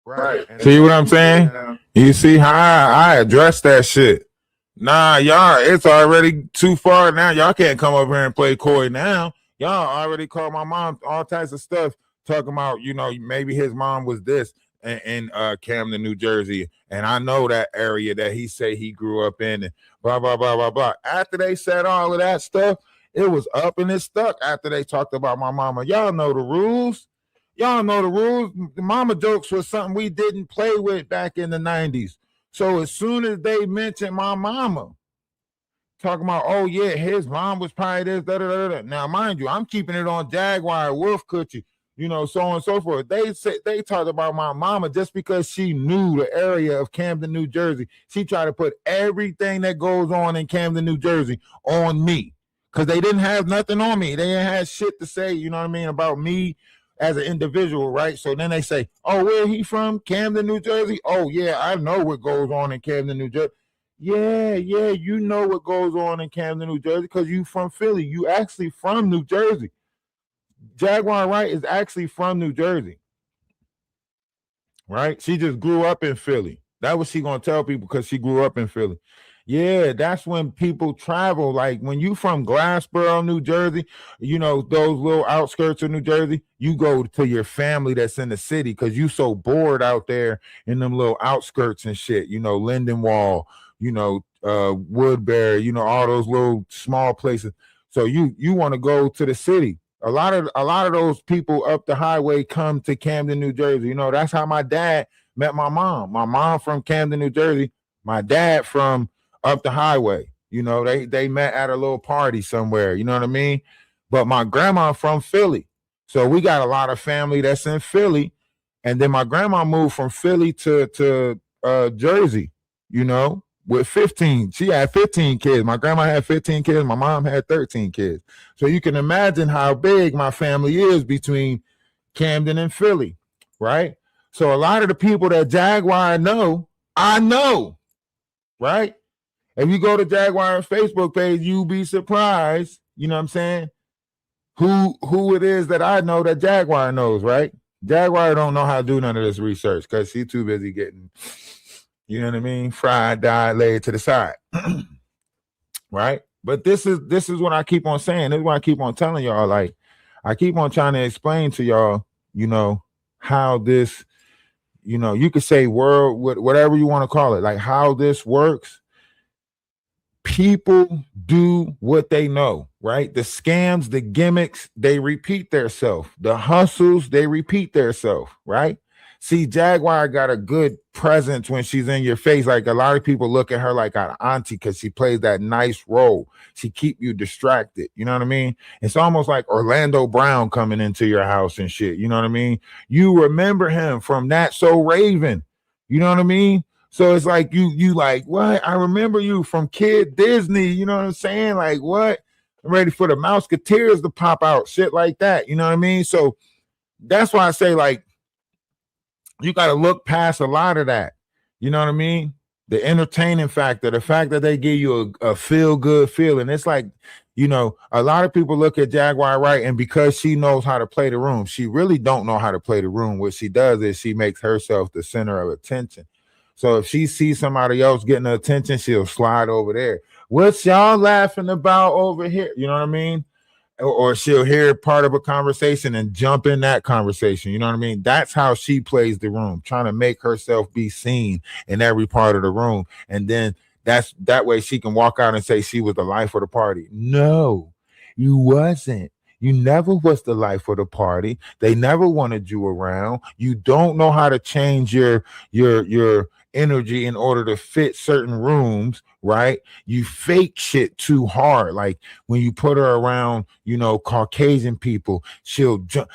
B: Right. See what I'm saying? You see how I address that shit. Nah, y'all, it's already too far now. Y'all can't come over here and play coy now. Y'all already called my mom all types of stuff, talking about, you know, maybe his mom was this in Camden, New Jersey, and I know that area that he say he grew up in, and blah blah blah blah blah. After they said all of that stuff, it was up and it stuck. After they talked about my mama, y'all know the rules. Y'all know the rules. The mama jokes was something we didn't play with back in the 90s. So as soon as they mentioned my mama, talking about, oh yeah, his mom was probably this, da da da da. Now, mind you, I'm keeping it on Jaguar, Wolf Coochie, you know, so on and so forth. They talked about my mama just because she knew the area of Camden, New Jersey. She tried to put everything that goes on in Camden, New Jersey on me, because they didn't have nothing on me. They didn't have shit to say, you know what I mean, about me as an individual, right? So then they say, oh, where he from? Camden, New Jersey? Oh yeah, I know what goes on in Camden, New Jersey. Yeah, you know what goes on in Camden, New Jersey, because you from Philly. You actually from New Jersey. Jaguar Wright is actually from New Jersey, right? She just grew up in Philly. That was she gonna tell people, because she grew up in Philly. Yeah, that's when people travel. Like when you from Glassboro, New Jersey, you know, those little outskirts of New Jersey, you go to your family that's in the city because you so bored out there in them little outskirts and shit, you know, Lindenwall, you know, Woodbury, you know, all those little small places. So you want to go to the city. A lot of those people up the highway come to Camden, New Jersey. You know, that's how my dad met my mom. My mom from Camden, New Jersey. My dad from up the highway. You know, they met at a little party somewhere. You know what I mean? But my grandma from Philly. So we got a lot of family that's in Philly. And then my grandma moved from Philly to Jersey, you know, with 15. She had 15 kids. My grandma had 15 kids. My mom had 13 kids. So you can imagine how big my family is between Camden and Philly, right? So a lot of the people that Jaguar know, I know, right? If you go to Jaguar's Facebook page, you'll be surprised, you know what I'm saying, who it is that I know that Jaguar knows, right? Jaguar don't know how to do none of this research because she's too busy getting, you know what I mean, fried, dyed, laid to the side. Right? But this is what I keep on saying. This is what I keep on telling y'all. Like, I keep on trying to explain to y'all, you know, how this, you know, you could say world, whatever you want to call it, like how this works. People do what they know, right? The scams, the gimmicks, they repeat themselves. The hustles, they repeat themselves, right? See, Jaguar got a good presence when she's in your face. Like a lot of people look at her like an auntie because she plays that nice role. She keep you distracted. You know what I mean? It's almost like Orlando Brown coming into your house and shit. You know what I mean? You remember him from That So Raven. You know what I mean? So it's like you like, what? I remember you from Kid Disney. You know what I'm saying? Like, what? I'm ready for the Mouseketeers to pop out. Shit like that. You know what I mean? So that's why I say, like, you got to look past a lot of that. You know what I mean? The entertaining factor, the fact that they give you a feel-good feeling. It's like, you know, a lot of people look at Jaguar Wright, and because she knows how to play the room, she really don't know how to play the room. What she does is she makes herself the center of attention. So if she sees somebody else getting the attention, she'll slide over there. What's y'all laughing about over here? You know what I mean? Or she'll hear part of a conversation and jump in that conversation. You know what I mean? That's how she plays the room, trying to make herself be seen in every part of the room. And then that way she can walk out and say she was the life of the party. No, you wasn't. You never was the life of the party. They never wanted you around. You don't know how to change your energy in order to fit certain rooms, right? You fake shit too hard. Like when you put her around, Caucasian people, she'll jump.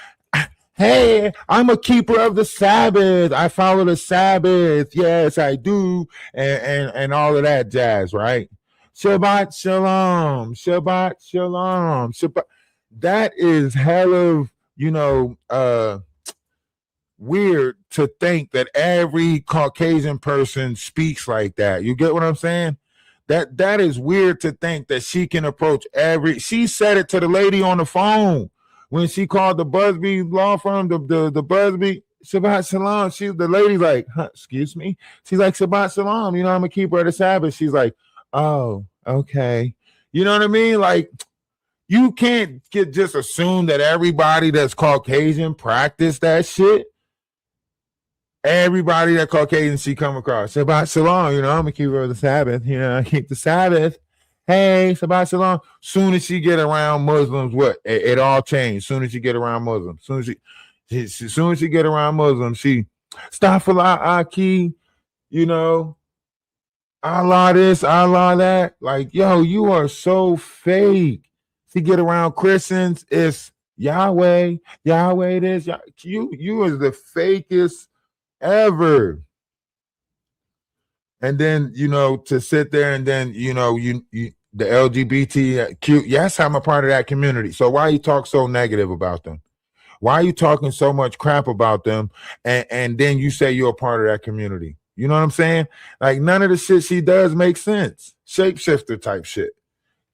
B: Hey, I'm a keeper of the Sabbath. I follow the Sabbath. Yes, I do. And all of that jazz, right? Shabbat shalom. Shabbat shalom. Shabbat. That is hell of, weird to think that every Caucasian person speaks like that. You get what I'm saying? That is weird to think that she can approach she said it to the lady on the phone when she called the Busby law firm, the Busby, Shabbat Shalom. The lady's like, excuse me. She's like, Shabbat Shalom. I'm a keeper of the Sabbath. She's like, oh, okay. You know what I mean? Like, you can't just assume that everybody that's Caucasian practice that shit. Everybody that Caucasian she come across, Shabbat Shalom, I'm a keeper of the Sabbath, I keep the Sabbath. Hey, Shabbat Shalom. Soon as she get around Muslims, what? It all changed. Soon as she get around Muslims, soon as she get around Muslims, she Astaghfirullah Aki, Allah this, Allah that. Like, yo, you are so fake. She get around Christians, it's Yahweh, Yahweh this. You is the fakest ever. And then to sit there and then you the LGBTQ, yes, I'm a part of that community. So why you talk so negative about them? Why are you talking so much crap about them? And then you say you're a part of that community. You know what I'm saying? Like, none of the shit she does makes sense. Shapeshifter type shit.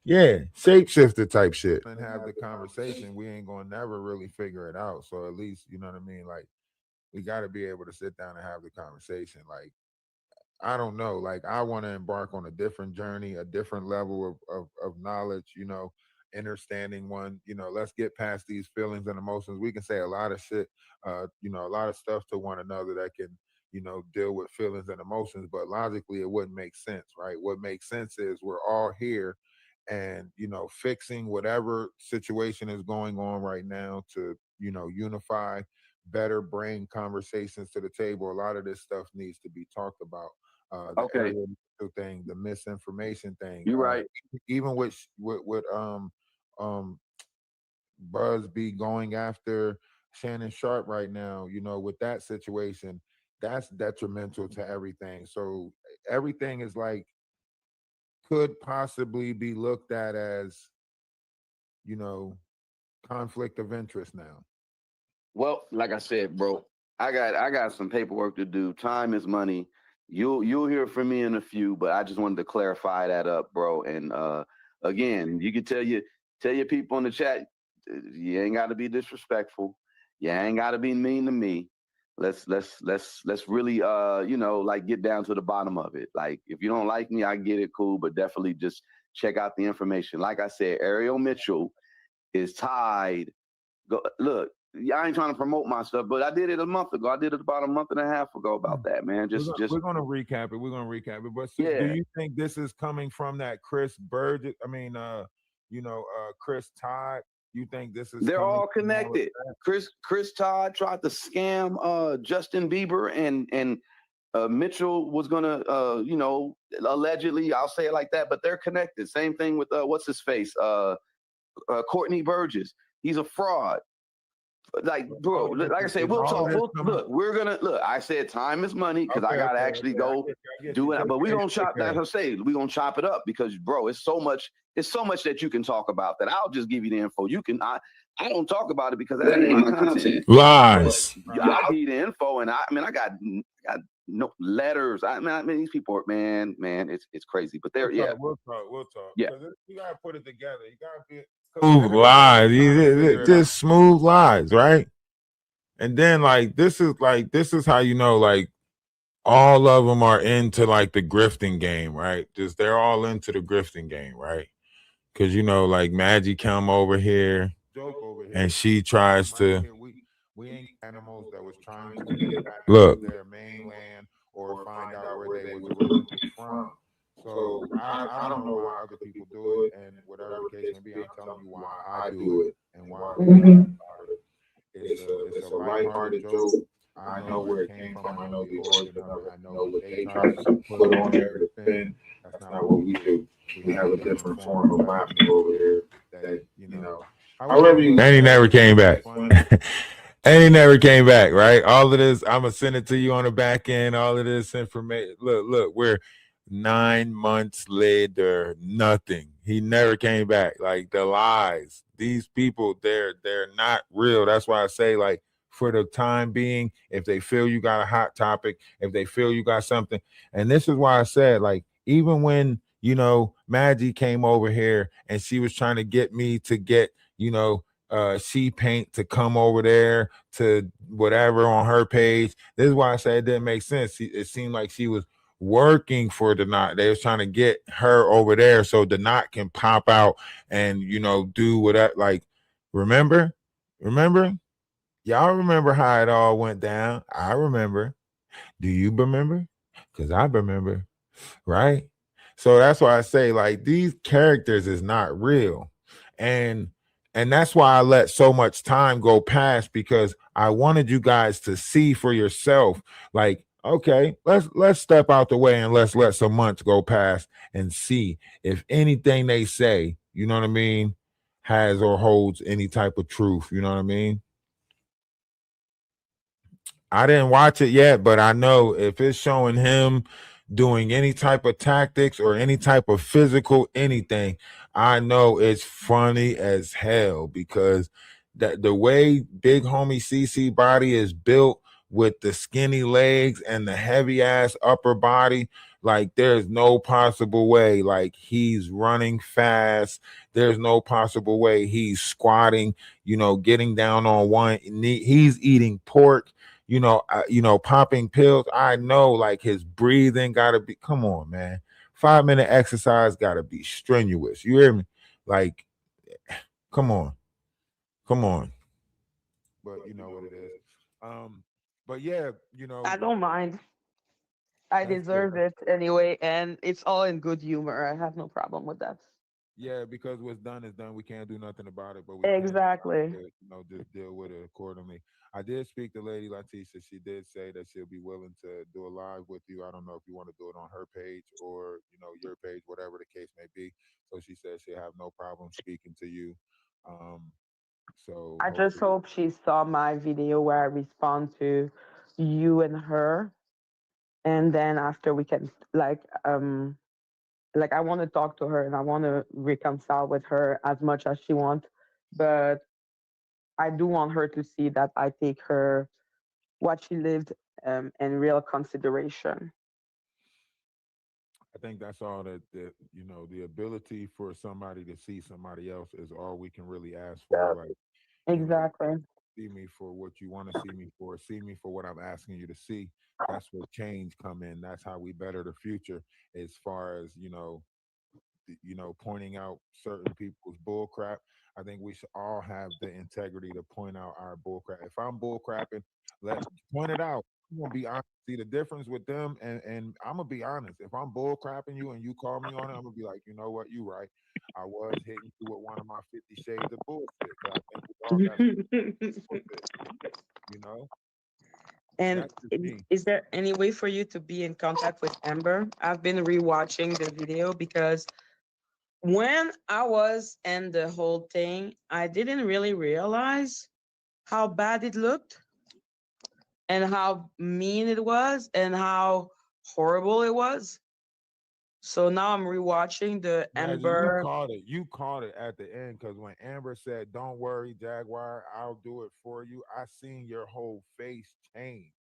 B: Yeah, shapeshifter type shit. And have the conversation, we ain't gonna never really figure it out. So at least, you know what I mean? Like, we got to be able to sit down and have the conversation. Like, I don't know. Like, I want to embark on a different journey, a different level of knowledge, understanding one, let's get past these feelings and emotions. We can say a lot of shit, a lot of stuff to one another that can, deal with feelings and emotions, but logically it wouldn't make sense, right? What makes sense is we're all here and, fixing whatever situation is going on right now to, unify, better bring conversations to the table. A lot of this stuff needs to be talked about.
E: Okay.
B: Thing, the misinformation thing.
E: You're right.
B: Even with Busby going after Shannon Sharp right now, with that situation, that's detrimental to everything. So everything is like, could possibly be looked at as, conflict of interest now.
E: Well, like I said, bro, I got some paperwork to do. Time is money. You'll hear from me in a few, but I just wanted to clarify that up, bro. And again, you can tell your people in the chat, you ain't got to be disrespectful. You ain't got to be mean to me. Let's really like get down to the bottom of it. Like, if you don't like me, I get it, cool, but definitely just check out the information. Like I said, Ariel Mitchell is tied. Look, I ain't trying to promote my stuff, but I did it a month ago. I did it about a month and a half ago about that, man.
B: We're gonna recap it. But so, do you think this is coming from that Chris Burgess? I mean, Chris Todd. You think this is?
E: They're all connected. Chris Todd tried to scam Justin Bieber, and Mitchell was gonna, allegedly, I'll say it like that, but they're connected. Same thing with what's his face, Courtney Burgess. He's a fraud. Like, bro, like I said, we'll talk. We're gonna look. I said time is money because I gotta actually go do it. But we're gonna chop that. We're gonna chop it up because, bro, it's so much that you can talk about that I'll just give you the info. You can. I don't talk about it because that ain't my content.
B: Lies.
E: I need the info, and I got no letters. I mean, these people are man. It's crazy. But they're
B: We'll talk.
E: Yeah,
B: you gotta put it together. You gotta be. Smooth lies, just smooth lies, right? And then like this is how like all of them are into like the grifting game, right? Just they're all into the grifting game, right? Because like Maggie come over here, and she tries to. We ain't animals that was trying to get back to their mainland or find out where they was originally from. So I don't know why other people do it, and whatever the case may be, I'm telling you why I do it and why we laugh about it. It's a lighthearted joke. I know where it came from. I know the origin of it. I know what they try to put on there to spin. That's not what we do. We have a different form of laughing over here. That however you. And he never came back. And he never came back, right? All of this, I'm gonna send it to you on the back end. All of this information. Look, we're 9 months later, nothing. He never came back. Like the lies, these people, they're not real. That's why I say, like, for the time being, if they feel you got a hot topic, if they feel you got something, and this is why I said, like, even when Maggie came over here and she was trying to get me to get She Paint to come over there to whatever on her page. This is why I say it didn't make sense. It seemed like she was working for the knot. They was trying to get her over there so the knot can pop out and do whatever. Like, remember? Y'all remember how it all went down? I remember. Do you remember? Because I remember, right? So that's why I say, like, these characters is not real. And that's why I let so much time go past, because I wanted you guys to see for yourself, like, okay, let's step out the way and let's let some months go past and see if anything they say, you know what I mean, has or holds any type of truth, you know what I mean? I didn't watch it yet, but I know if it's showing him doing any type of tactics or any type of physical anything, I know it's funny as hell, because that the way big homie CC body is built with the skinny legs and the heavy ass upper body, like there's no possible way like he's running fast. There's no possible way he's squatting, getting down on one knee. He's eating pork, popping pills. I know, like, his breathing gotta be, come on, man. 5-minute exercise gotta be strenuous. You hear me? Like, come on. But you know what it is. But yeah,
F: I don't mind. I deserve it anyway, and it's all in good humor. I have no problem with that.
B: Yeah, because what's done is done. We can't do nothing about it, but we
F: Exactly.
B: can, just deal with it accordingly. I did speak to Lady Leticia. She did say that she'll be willing to do a live with you. I don't know if you want to do it on her page or your page, whatever the case may be. So she said she'll have no problem speaking to you. So
F: I just hope she saw my video where I respond to you and her, and then after we can like I want to talk to her and I want to reconcile with her as much as she wants, but I do want her to see that I take her what she lived in real consideration.
B: I think that's all that the ability for somebody to see somebody else is all we can really ask for. Like,
F: Exactly.
B: see me for what you want to see me for. See me for what I'm asking you to see. That's where change come in. That's how we better the future, as far as pointing out certain people's bull crap. I think we should all have the integrity to point out our bull crap. If I'm bull crapping, let's point it out. I'm gonna be honest. See the difference with them, and I'm gonna be honest. If I'm bull crapping you and you call me on it, I'm gonna be like, you know what, you right. I was hitting you with one of my 50 shades of bullshit. I think we all got bullshit,
F: And
B: That's just me.
F: is there any way for you to be in contact with Amber? I've been rewatching the video because when I was in the whole thing, I didn't really realize how bad it looked and how mean it was and how horrible it was. So now I'm rewatching the
B: Imagine
F: Amber.
B: You caught it at the end, because when Amber said, "Don't worry, Jaguar, I'll do it for you," I seen your whole face change,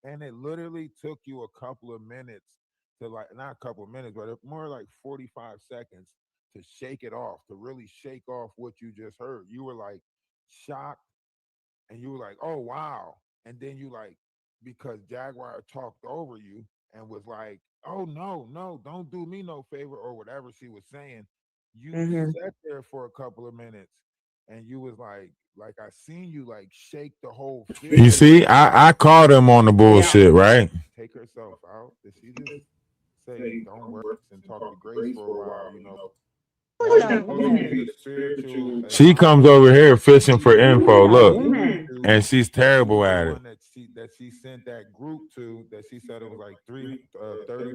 B: and it literally took you a couple of minutes to, like, not a couple of minutes, but more like 45 seconds to shake it off, to really shake off what you just heard. You were like shocked, and you were like, "Oh wow," and then you like, because Jaguar talked over you and was like, "Oh no, don't do me no favor," or whatever she was saying. You
F: Mhm.
B: sat there for a couple of minutes, and you was like I seen you like shake the whole field. You see, I called him on the bullshit, right? Take herself out. Did she just say, don't work and talk to Grace for a while,
F: Who's
B: Grace
F: that woman?
B: is a spiritual. She comes over here fishing for info.
F: That
B: Look,
F: woman.
B: and she's terrible at it. That she sent that group to. That she said it was like 30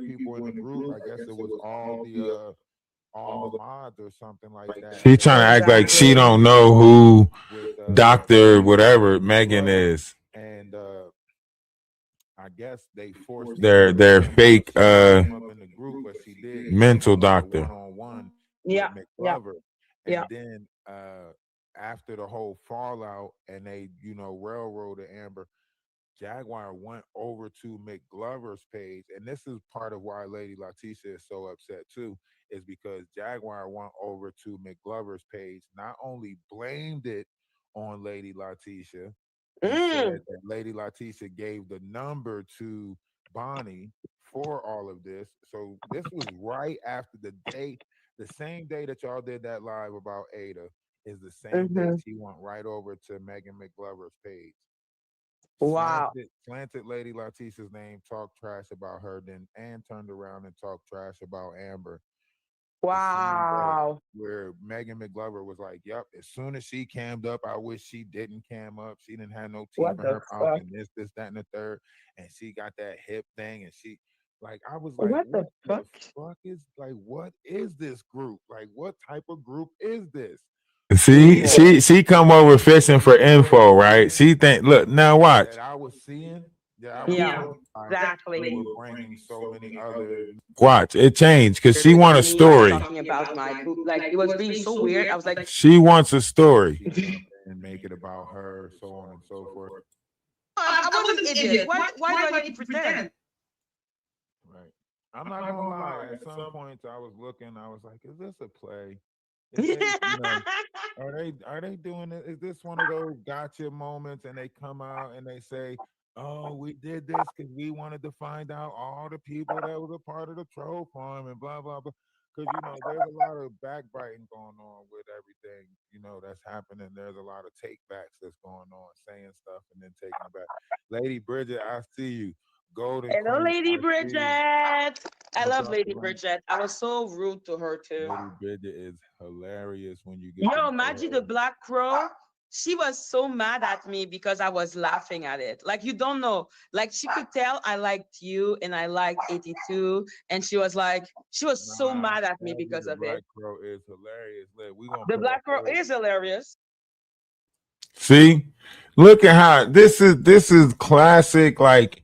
B: people in the group. I guess it was all the mods or something like that. She trying to act like she don't know who Dr. whatever Megan is. And I guess they forced their fake up in the group, but she did mental doctor one-on-one with
F: Yeah, yeah,
B: McGlover.
F: yeah.
B: And then after the whole fallout and they, railroaded Amber, Jaguar went over to McGlover's page, and this is part of why Lady Letitia is so upset too, is because Jaguar went over to McGlover's page, not only blamed it on Lady Letitia, and said that Lady Letitia gave the number to Bonnie for all of this. So this was right after the same day that y'all did that live about Ada, is the same day she went right over to Megan McGlover's page.
F: Wow.
B: Slanted Lady Letitia's name, talked trash about her, then Ann turned around and talked trash about Amber.
F: Wow.
B: Where Megan McGlover was like, "Yep, as soon as she cammed up, I wish she didn't cam up. She didn't have no teeth
F: What
B: in
F: the
B: her mouth,
F: fuck?
B: and this, that, and the third, and she got that hip thing, and she." Like, I was like,
F: What the fuck?
B: what is this group? Like, what type of group is this? See, she come over fishing for info, right? She think, look, now watch. That I was seeing,
F: Yeah, exactly.
B: were bringing so many other. Watch it changed because she
F: With
B: want a
F: me
B: story.
F: talking about my book, like it was being so weird. I was like,
B: She wants a story and make it about her, so on and so forth.
F: I was an idiot. Why do I need to pretend?
B: Right. I'm not gonna lie. At some points, I was looking. I was like, "Is this a play? Is are they doing it? Is this one of those gotcha moments?" And they come out and they say, "Oh, we did this because we wanted to find out all the people that was a part of the troll farm and blah blah blah." Because there's a lot of backbiting going on with everything that's happening. There's a lot of take backs that's going on, saying stuff and then taking it back. Lady Bridget, I see you. Golden
F: Hello,
B: Queen,
F: Lady
B: I see
F: Bridget.
B: you.
F: I love
B: Drop
F: Lady
B: the link.
F: Bridget. I was so rude to her too.
B: Lady Bridget is hilarious when you get.
F: Yo, Maggie the Black Crow. She was so mad at me because I was laughing at it. Like, you don't know. Like, she could tell I liked you and I liked 82. And she was so mad at me because of
B: Black
F: it.
B: Crow is hilarious. Look, we gonna
F: The
B: put
F: Black Crow is hilarious.
B: See, look at how this is classic. Like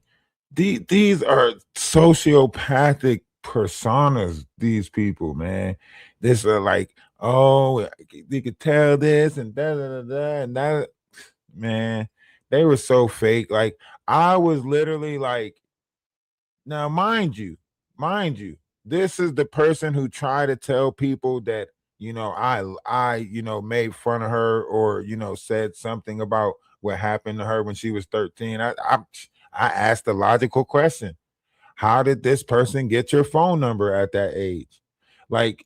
B: these are sociopathic personas. These people, man. This are like, oh, you could tell this and da da da da and that. Man, they were so fake. Like I was literally like, now mind you, this is the person who tried to tell people that I made fun of her or said something about what happened to her when she was 13. I asked the logical question: how did this person get your phone number at that age? Like,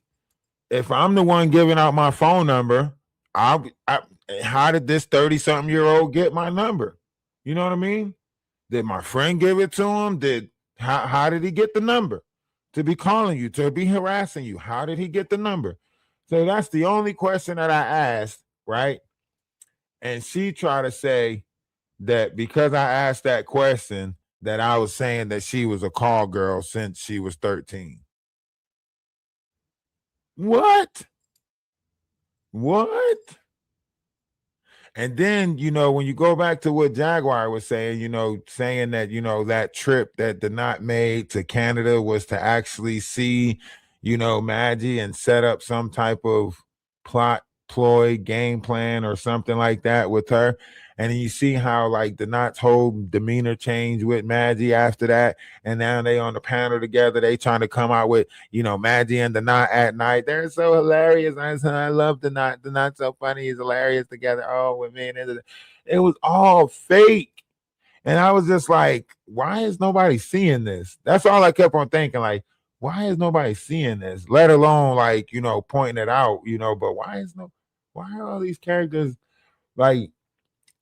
B: if I'm the one giving out my phone number, how did this 30-something-year-old get my number? You know what I mean? Did my friend give it to him? How did he get the number to be calling you, to be harassing you? How did he get the number? So that's the only question that I asked, right? And she tried to say that because I asked that question, that I was saying that she was a call girl since she was 13. What? And then, when you go back to what Jaguar was saying, saying that, that trip that the Knot made to Canada was to actually see, Maggie and set up some type of plot, ploy, game plan or something like that with her. And then you see how like the Knot's whole demeanor changed with Maggie after that. And now they on the panel together. They trying to come out with, Maggie and the Knot at night. They're so hilarious. I love the Knot. The Knot's so funny. He's hilarious together. Oh, with me. It was all fake. And I was just like, why is nobody seeing this? That's all I kept on thinking. Like, why is nobody seeing this? Let alone like, pointing it out, but why are all these characters like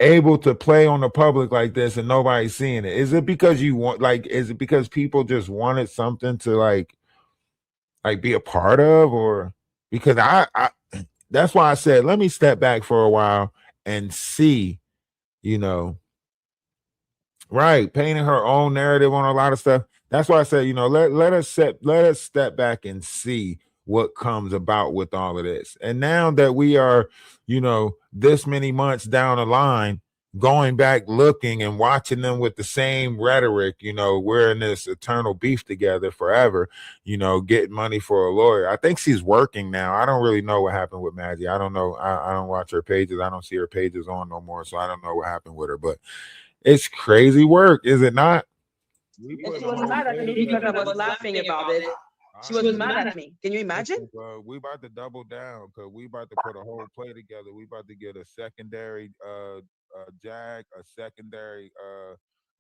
B: able to play on the public like this and nobody's seeing it? Is it because you want, like, is it because people just wanted something to like be a part of, or because I that's why I said let me step back for a while and see, you know, right, painting her own narrative on a lot of stuff. That's why I said, you know, let us step back and see what comes about with all of this. And now that we are, you know, this many months down the line, going back looking and watching them with the same rhetoric, you know, we're in this eternal beef together forever, you know, getting money for a lawyer. I think she's working now. I don't really know what happened with Maggie. I don't know. I don't watch her pages. I don't see her pages on no more, so I don't know what happened with her, but it's crazy work, is it not?
F: And she was mad at me because I was laughing about it. She was mad at me. Can you imagine?
B: We about to double down because we about to put a whole play together. We about to get a secondary Jag, a secondary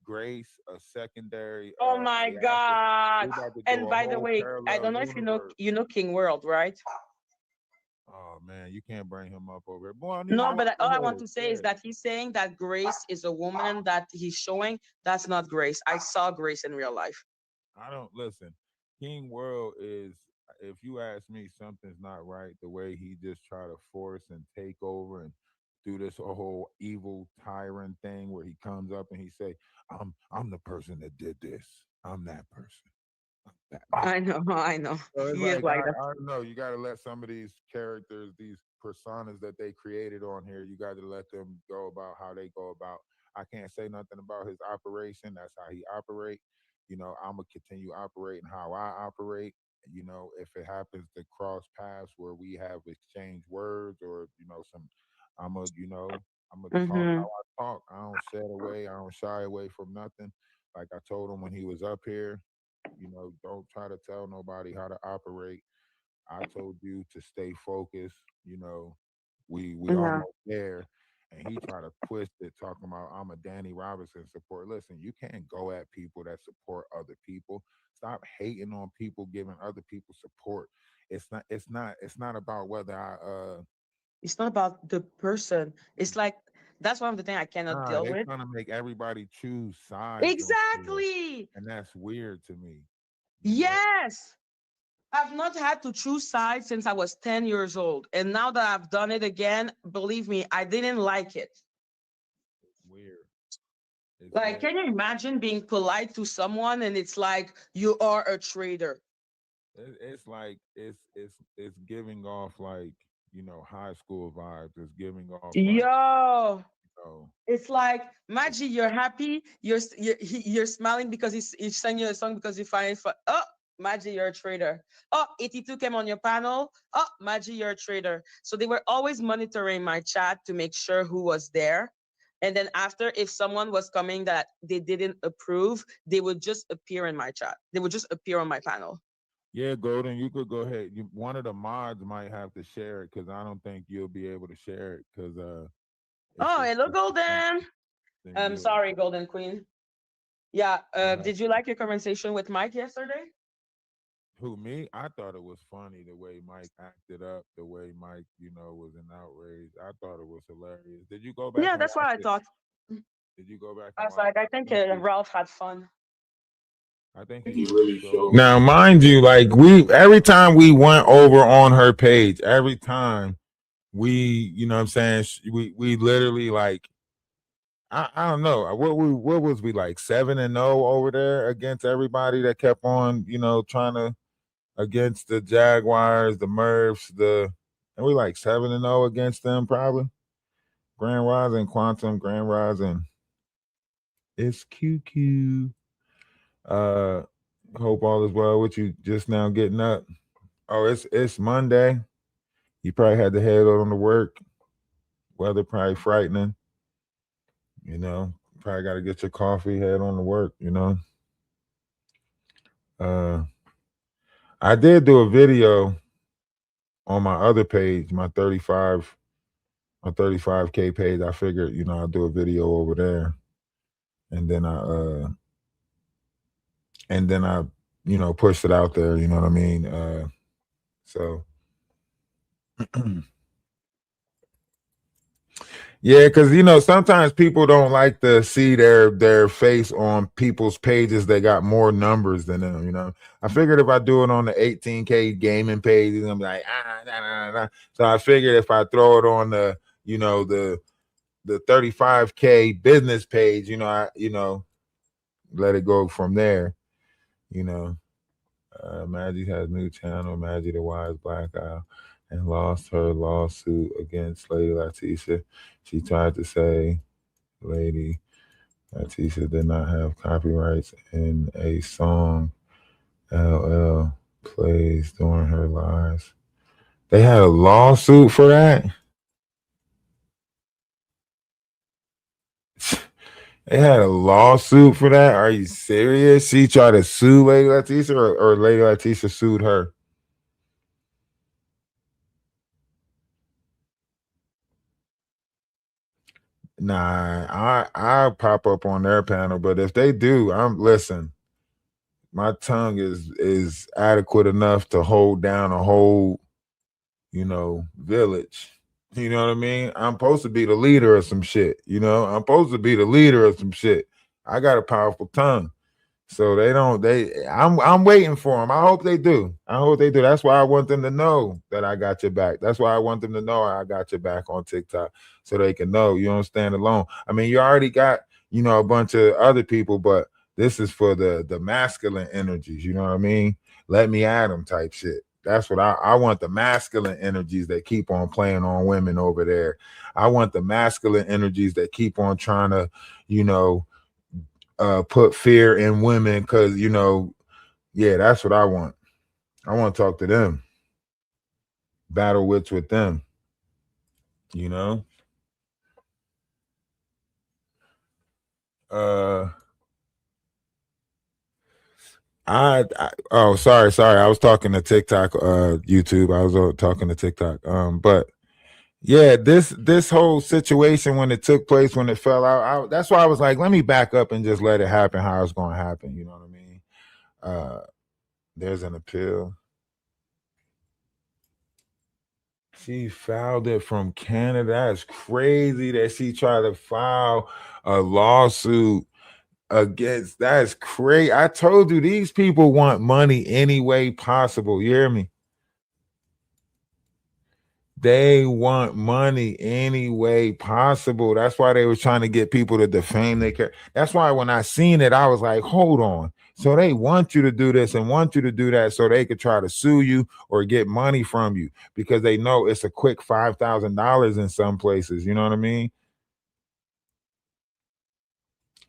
B: Grace, a secondary.
F: Oh my God! And by the way, I don't know if you know King World, right?
B: Oh man, you can't bring him up over here. Boy,
F: no, but all I want to say is that he's saying that Grace is a woman that he's showing. That's not Grace. I saw Grace in real life.
B: I don't listen. King World is, if you ask me, something's not right. The way he just try to force and take over and do this whole evil tyrant thing where he comes up and he say, I'm the person that did this. I'm that person.
F: I know.
B: So
F: He is like that.
B: I don't know. You got to let some of these characters, these personas that they created on here, you got to let them go about how they go about. I can't say nothing about his operation. That's how he operate. You know, I'm gonna continue operating how I operate. You know, if it happens to cross paths where we have exchanged words or I'm gonna talk how I talk. I don't shy away. I don't shy away from nothing. Like I told him when he was up here, you know, don't try to tell nobody how to operate. I told you to stay focused. You know, we almost there. And he tried to twist it, talking about I'm a Danny Robinson support. Listen, you can't go at people that support other people. Stop hating on people giving other people support. It's not about whether
F: It's not about the person. It's like that's one of the things I cannot deal
B: they're
F: with.
B: trying to make everybody choose sides.
F: Exactly.
B: And that's weird to me.
F: Yes. I've not had to choose sides since I was 10 years old. And now that I've done it again, believe me, I didn't like it.
B: It's weird.
F: Like, can you imagine being polite to someone and it's like you are a traitor?
B: It's like it's giving off like, you know, high school vibes. It's giving off like,
F: Yo.
B: Oh.
F: It's like, Maggie, you're happy. You're smiling because he sang you a song because you find it fun. Oh, Maggie, you're a traitor. Oh, 82 came on your panel. Oh, Maggie, you're a traitor. So they were always monitoring my chat to make sure who was there. And then after, if someone was coming that they didn't approve, they would just appear in my chat. They would just appear on my panel.
B: Yeah, Golden, you could go ahead. One of the mods might have to share it because I don't think you'll be able to share it because
F: oh, hello, Golden. I'm sorry, Golden Queen. Yeah. Did you like your conversation with Mike yesterday?
B: Who, me? I thought it was funny the way Mike acted up, the way Mike, you know, was in outrage. I thought it was hilarious. Did you go back?
F: Yeah, that's what I thought.
B: Did you go back?
F: I was like, I think Ralph had fun.
B: I think he really showed. Now, mind you, like every time we went over on her page, every time we, you know what I'm saying, we literally like, I don't know, what was we like 7-0 over there against everybody that kept on, you know, trying to against the Jaguars, the Murphs, and we like 7-0 against them probably. Grand Rising, Quantum, Grand Rising. It's QQ. Hope all is well with you. Just now getting up. Oh, it's Monday. You probably had to head on to work. Weather probably frightening. You know, probably got to get your coffee, head on to work. You know. I did do a video on my other page, my 35K page. I figured, you know, I'll do a video over there, and then I you know, pushed it out there. You know what I mean? So. Yeah, because you know sometimes people don't like to see their face on people's pages that got more numbers than them. You know, I figured if I do it on the 18K gaming page, it's gonna be like nah, nah, nah. So I figured if I throw it on the the 35K business page, let it go from there. You know, Maggie has new channel, Maggie the Wise Black Eye, and lost her lawsuit against Lady Letitia. She tried to say Lady Letitia did not have copyrights in a song LL plays during her lives. They had a lawsuit for that? They had a lawsuit for that? Are you serious? She tried to sue Lady Letitia or Lady Letitia sued her? Nah, I'll pop up on their panel, but if they do, listen, my tongue is adequate enough to hold down a whole, village. You know what I mean? I'm supposed to be the leader of some shit. I'm supposed to be the leader of some shit. I got a powerful tongue. So I'm waiting for them. I hope they do. I hope they do. That's why I want them to know that I got your back. That's why I want them to know I got your back on TikTok so they can know you don't stand alone. I mean, you already got, a bunch of other people, but this is for the masculine energies, you know what I mean? Let me at them type shit. That's what I want, the masculine energies that keep on playing on women over there. I want the masculine energies that keep on trying to, put fear in women because yeah, that's what I want. I want to talk to them, battle wits with them. You know. Oh sorry I was talking to TikTok, YouTube. I was talking to TikTok. But yeah, this whole situation when it took place, when it fell out, that's why I was like, let me back up and just let it happen how it's going to happen. You know what I mean? There's an appeal. She filed it from Canada. That's crazy that she tried to file a lawsuit against. That's crazy. I told you these people want money any way possible. You hear me? They want money any way possible. That's why they were trying to get people to defame their character. That's why when I seen it, I was like, hold on. So they want you to do this and want you to do that so they could try to sue you or get money from you because they know it's a quick $5,000 in some places. You know what I mean?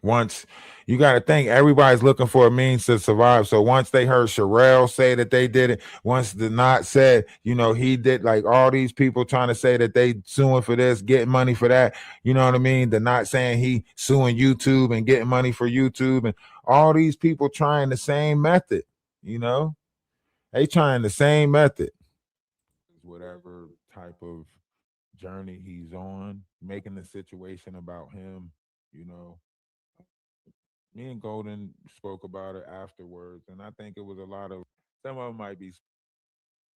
B: Once you got to think everybody's looking for a means to survive. So once they heard Sherelle say that they did it, once the Knot said, he did, like all these people trying to say that they suing for this, getting money for that. You know what I mean? The Knot saying he suing YouTube and getting money for YouTube, and all these people trying the same method. They trying the same method. Whatever type of journey he's on, making the situation about him, me and Golden spoke about it afterwards, and I think it was a lot of some of them might be.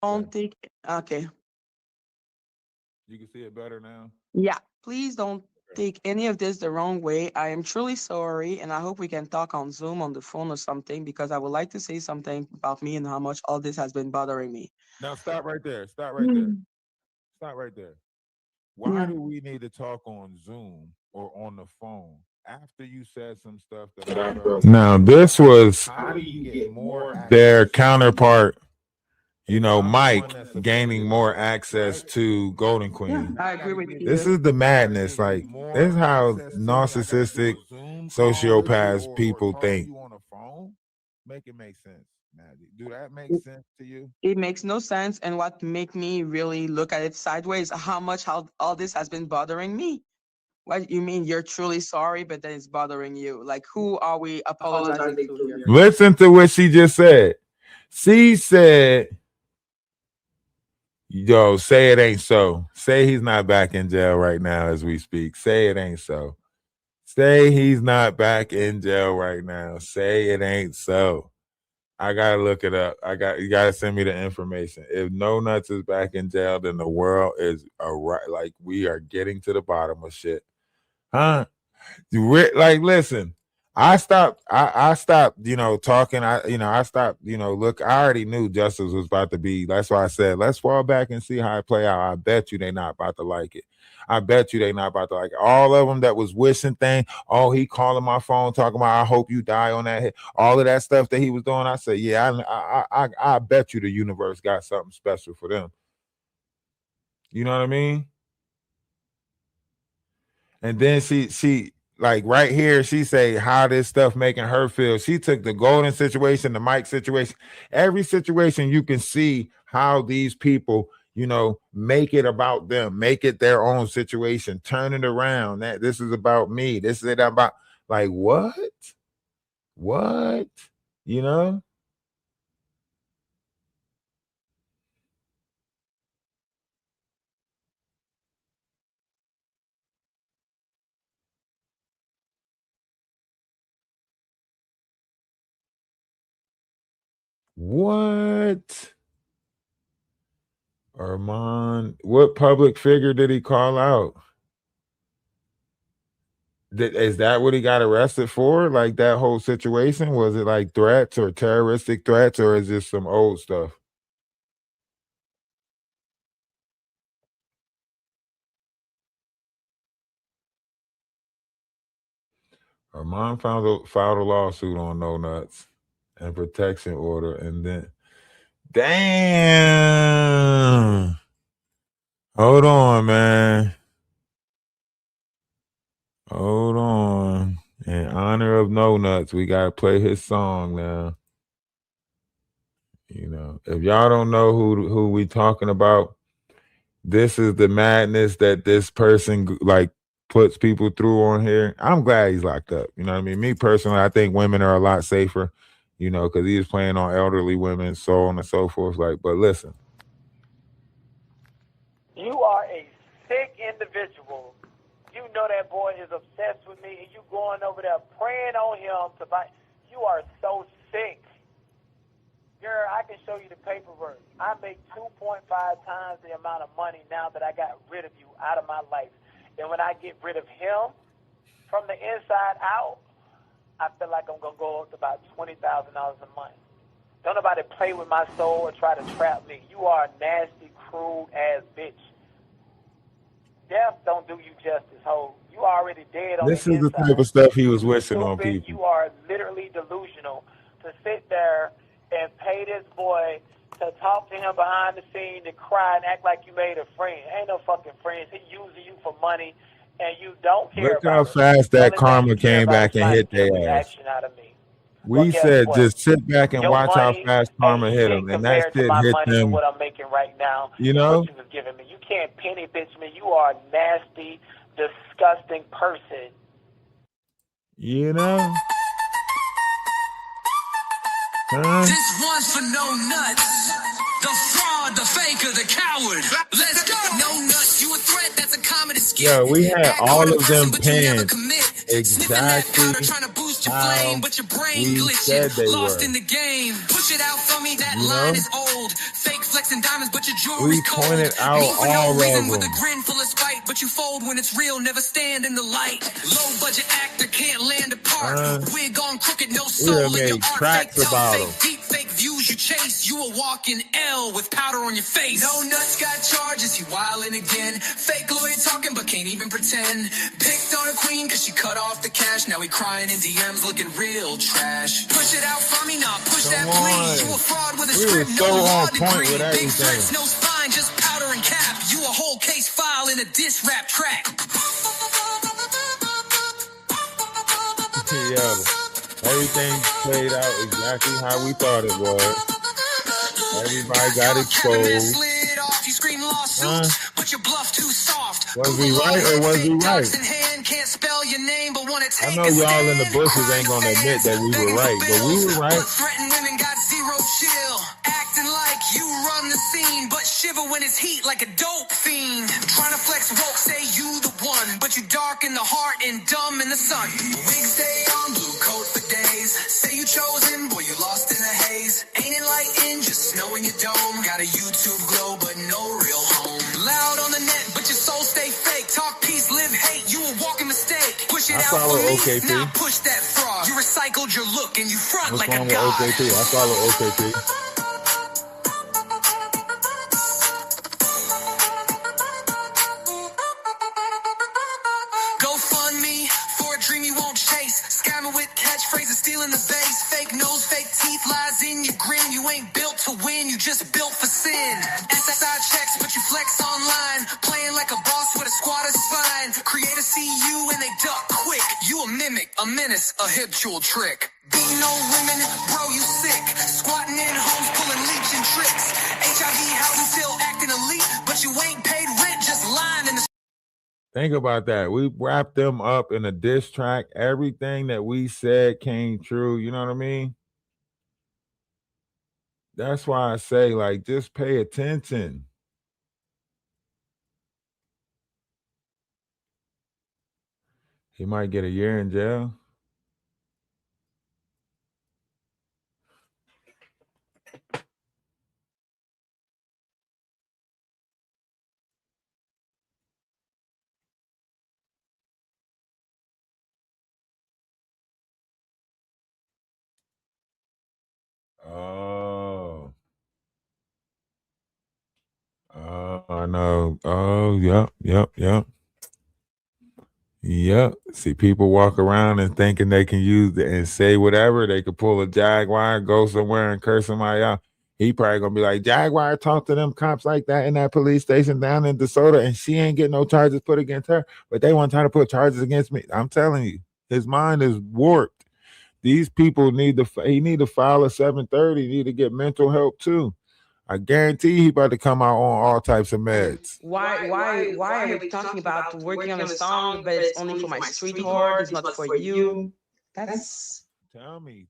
F: Don't think. Okay.
B: You can see it better now.
F: Yeah. Please don't take any of this the wrong way. I am truly sorry, and I hope we can talk on Zoom, on the phone, or something, because I would like to say something about me and how much all this has been bothering me.
B: Now stop right there. Stop right there. Stop right there. Why do we need to talk on Zoom or on the phone after you said some stuff that I felt? Now this was how do you get more their counterpart, Mike gaining more access to Golden Queen.
F: I agree with you.
B: This is the madness. Like, this is how narcissistic sociopaths people think. Make it make sense, Maddie. Do that make sense to you?
F: It makes no sense. And what make me really look at it sideways, how much all this has been bothering me. What you mean you're truly sorry, but then it's bothering you? Like, who are we apologizing to here?
B: Listen to what she just said. She said, yo, say it ain't so. Say he's not back in jail right now as we speak. Say it ain't so. Say he's not back in jail right now. Say it ain't so. I gotta look it up. You gotta send me the information. If No Nuts is back in jail, then the world is like we are getting to the bottom of shit. Huh? Like, listen, I stopped, talking. I stopped, look, I already knew justice was about to be. That's why I said, let's fall back and see how it play out. I bet you they not about to like it. I bet you they not about to like it. All of them that was wishing thing, oh, he calling my phone talking about, I hope you die on that hit. All of that stuff that he was doing, I said, yeah, I bet you the universe got something special for them. You know what I mean? And then she like right here, she say how this stuff making her feel. She took the Golden situation, the Mike situation, every situation you can see how these people, make it about them, make it their own situation, turn it around. That this is about me. This is about like what? What? You know? What? Armand, what public figure did he call out? Is that what he got arrested for? Like that whole situation? Was it like threats or terroristic threats, or is this some old stuff? Armand filed a lawsuit on No Nuts and protection order, and then damn. Hold on, man. Hold on. In honor of No Nuts, we gotta play his song now. If y'all don't know who we talking about, this is the madness that this person like puts people through on here. I'm glad he's locked up. You know what I mean? Me personally, I think women are a lot safer, because he was playing on elderly women, so on and so forth. Like, but listen.
G: You are a sick individual. You know that boy is obsessed with me, and you going over there praying on him to buy. You are so sick. Girl, I can show you the paperwork. I make 2.5 times the amount of money now that I got rid of you out of my life. And when I get rid of him from the inside out, I feel like I'm going to go up to about $20,000 a month. Don't nobody play with my soul or try to trap me. You are a nasty, cruel ass bitch. Death don't do you justice, ho. You already dead on the inside.
B: This is the type of stuff he was wishing on people.
G: You are literally delusional to sit there and pay this boy to talk to him behind the scene, to cry and act like you made a friend. Ain't no fucking friends. He using you for money, and you don't care
B: Look
G: about
B: how fast that karma came back and hit their ass.
G: Out of me.
B: We said just sit back and watch how fast karma hit them, and that shit hit them.
G: What I'm making right now,
B: you know?
G: What you was giving me. You can't penny bitch me. You are a nasty, disgusting person.
B: You know?
A: This one's for No Nuts. The fraud, the faker, the coward. Let's go. No Nuts, you a threat, that's a comedy skit.
B: Yeah, we had all of them pinned exactly
A: flame, but your brain
B: we said they
A: lost
B: were.
A: In the game. Push it out for me, that line is old. Fake flexing diamonds, but your
B: we
A: jewelry's cold.
B: pointed out
A: Moving
B: all
A: no reason
B: of
A: with
B: them.
A: a grin full of spite, but you fold when it's real, never stand in the light. Low budget actor can't land a part. Wig on crooked, no soul in your art.
B: Tracks
A: fake
B: about
A: fake deep fake views you chase. You a walking L with powder on your face. No Nuts got charges, he wildin' again. Fake lawyer talking, but can't even pretend. Picked on a queen cause she cut off the cash. Now he crying in DMs looking real trash. Push it out for me, nah, push that please. You a fraud with a script,
B: so
A: no law
B: on point
A: degree.
B: with
A: Big
B: everything.
A: threats, no spine, just powder and cap. You a whole case file in a diss rap track.
B: Yeah, everything played out exactly how we thought it was. Everybody got exposed.
A: But your bluff too soft.
B: Was we right or was we right?
A: Can't spell your name, but wanna take
B: I know y'all in the bushes ain't gonna admit that we were right, but we were right.
A: Threatened women got zero chill. Acting like you run the scene, but shiver when it's heat like a dope fiend. Trying to flex woke, say you the one, but you dark in the heart and dumb in the sun. Wigs stay on, blue coat for days. Say you chosen, boy you lost in the haze. snow in your dome. Got a YouTube glow, but no real home. Loud on the net, but your soul stay fake. Talk peace, live hate. You a walking mistake. Push it
B: I
A: out
B: follow
A: for me.
B: OKP.
A: Now push that fraud. You recycled your look and you front
B: What's
A: like a
B: wrong with
A: god.
B: OKP? I follow OKP.
A: Go fund me for a dream you won't chase. Scamming with catchphrases, stealing the base. Fake nose, fake teeth, lies in your grin. You ain't built to win, you just built for sin. SSI checks, but you flex online. Playing like a boss with a squad is fine. Creators see you and they duck quick. You a mimic, a menace, a habitual trick. Beating old women, bro, you sick. Squatting in homes, pulling leeching tricks. HIV housing still acting elite, but you ain't paid rent, just lying in the
B: Think about that. We wrapped them up in a diss track. Everything that we said came true. You know what I mean? That's why I say, like, just pay attention. He might get a year in jail. Oh. I know. Oh, yep. Yep. See, people walk around and thinking they can use it and say whatever. They could pull a Jaguar, go somewhere and curse somebody out. He probably gonna be like, Jaguar talked to them cops like that in that police station down in DeSoto, and she ain't getting no charges put against her, but they want to try to put charges against me. I'm telling you, his mind is warped. These people he need to file a 730. He need to get mental help too. I guarantee he about to come out on all types of meds.
F: Why are we talking about working on a song, but it's only for my street heart, it's not for you? That's
B: Tell me.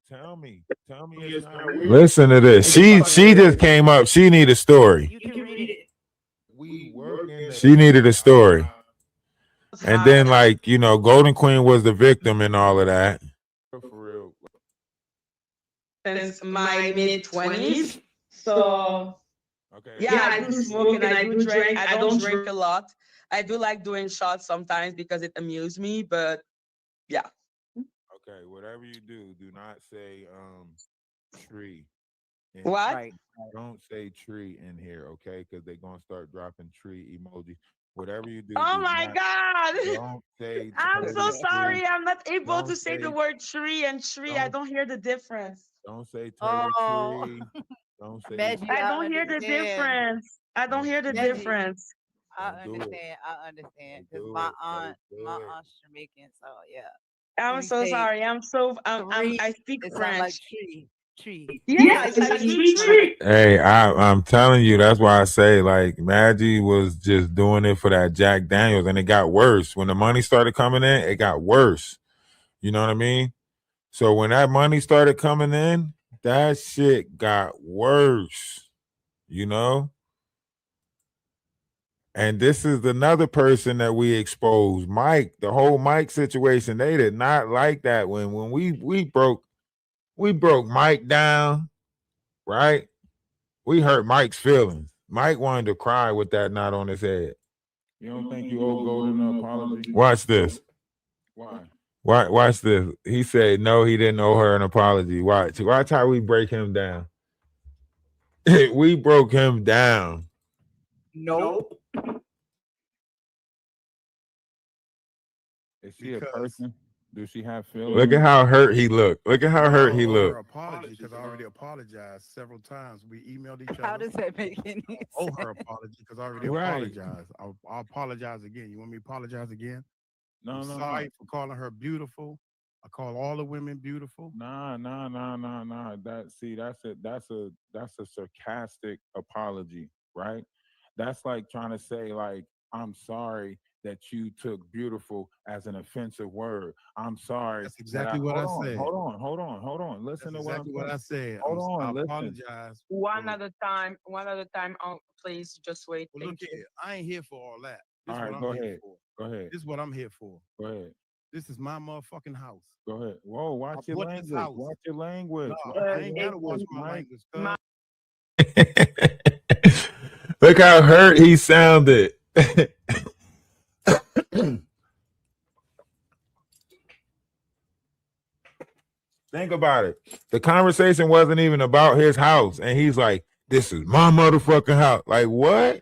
B: Listen to this. She just came up. She need a story.
H: You can read it.
B: She needed a story. And then, like, you know, Golden Queen was the victim and all of that. For real.
F: since my mid-20s. So
B: Okay.
F: yeah, I do smoke and I do drink. I don't drink a lot. I do like doing shots sometimes because it amuses me, but yeah.
B: Okay, whatever you do not say tree.
F: What?
H: Right.
B: Don't say tree in here, okay? Because they're gonna start dropping tree emojis. Whatever you do.
F: Oh my God.
B: Don't say
F: I'm so
B: tree.
F: sorry. I'm not able
B: Don't
F: to say the
B: say-
F: word tree and tree. I don't hear the difference.
B: Don't say
H: Oh.
B: tree. Don't say
H: Maggie,
F: I don't hear the
H: understand.
F: difference. I don't hear the
H: Maggie.
F: difference.
H: I
B: Don't do it.
H: understand. I understand.
B: Don't
H: Because
B: do
H: my
B: it.
H: aunt,
B: Don't do
H: my
B: it.
H: aunt's Jamaican, so yeah.
F: I'm
H: we
F: so
H: say
F: sorry. I speak
H: It sounds
F: French.
H: like tree.
F: Yeah, it's like tree.
B: Hey, I'm telling you, that's why I say, like, Maggie was just doing it for that Jack Daniels, and it got worse. When the money started coming in, it got worse. You know what I mean? So when that money started coming in, that shit got worse. You know? And this is another person that we exposed, Mike. The whole Mike situation, they did not like that when we broke Mike down, right? We hurt Mike's feelings. Mike wanted to cry with that knot on his head.
I: You don't think you owe Golden an apology?
B: Watch this.
I: Why?
B: Watch this. He said no, he didn't owe her an apology. Watch how we break him down. We broke him down.
H: Nope.
I: Is she a person? Does she have feelings?
B: Look at how hurt he looked. Look at how hurt he
D: Her
B: looked.
D: apology, because I already apologized several times. We emailed each
H: How
D: other.
H: does that make any
D: I
H: sense?
D: owe her apology because I already
B: Right.
D: apologized. I'll apologize again. You want me to apologize again?
I: No,
D: I'm
I: no,
D: sorry for calling her beautiful. I call all the women beautiful.
I: Nah. That's a sarcastic apology, right? That's like trying to say, like, I'm sorry that you took beautiful as an offensive word. I'm sorry.
D: That's exactly what I said.
I: Hold on. Listen
D: That's
I: to
D: exactly what I said.
I: Hold on,
D: I
I: listen.
D: apologize.
F: One at a time. Oh, please just wait.
D: Well, look
F: Thank you.
D: here. I ain't here for all that. This
I: All
D: is
I: right,
D: what
I: go
D: I'm here
I: ahead.
D: for.
I: Go ahead.
D: This is what I'm here for.
I: Go ahead.
D: This is my motherfucking house.
I: Go ahead. Whoa, watch
D: I
I: your
D: bought this
I: language.
D: house.
I: Watch your language.
D: No,
I: Watch
D: I
I: your
D: ain't gotta
I: language,
D: watch my
I: Mike.
D: language.
F: My-
B: Look how hurt he sounded. Think about it. The conversation wasn't even about his house, and he's like, "This is my motherfucking house." Like what?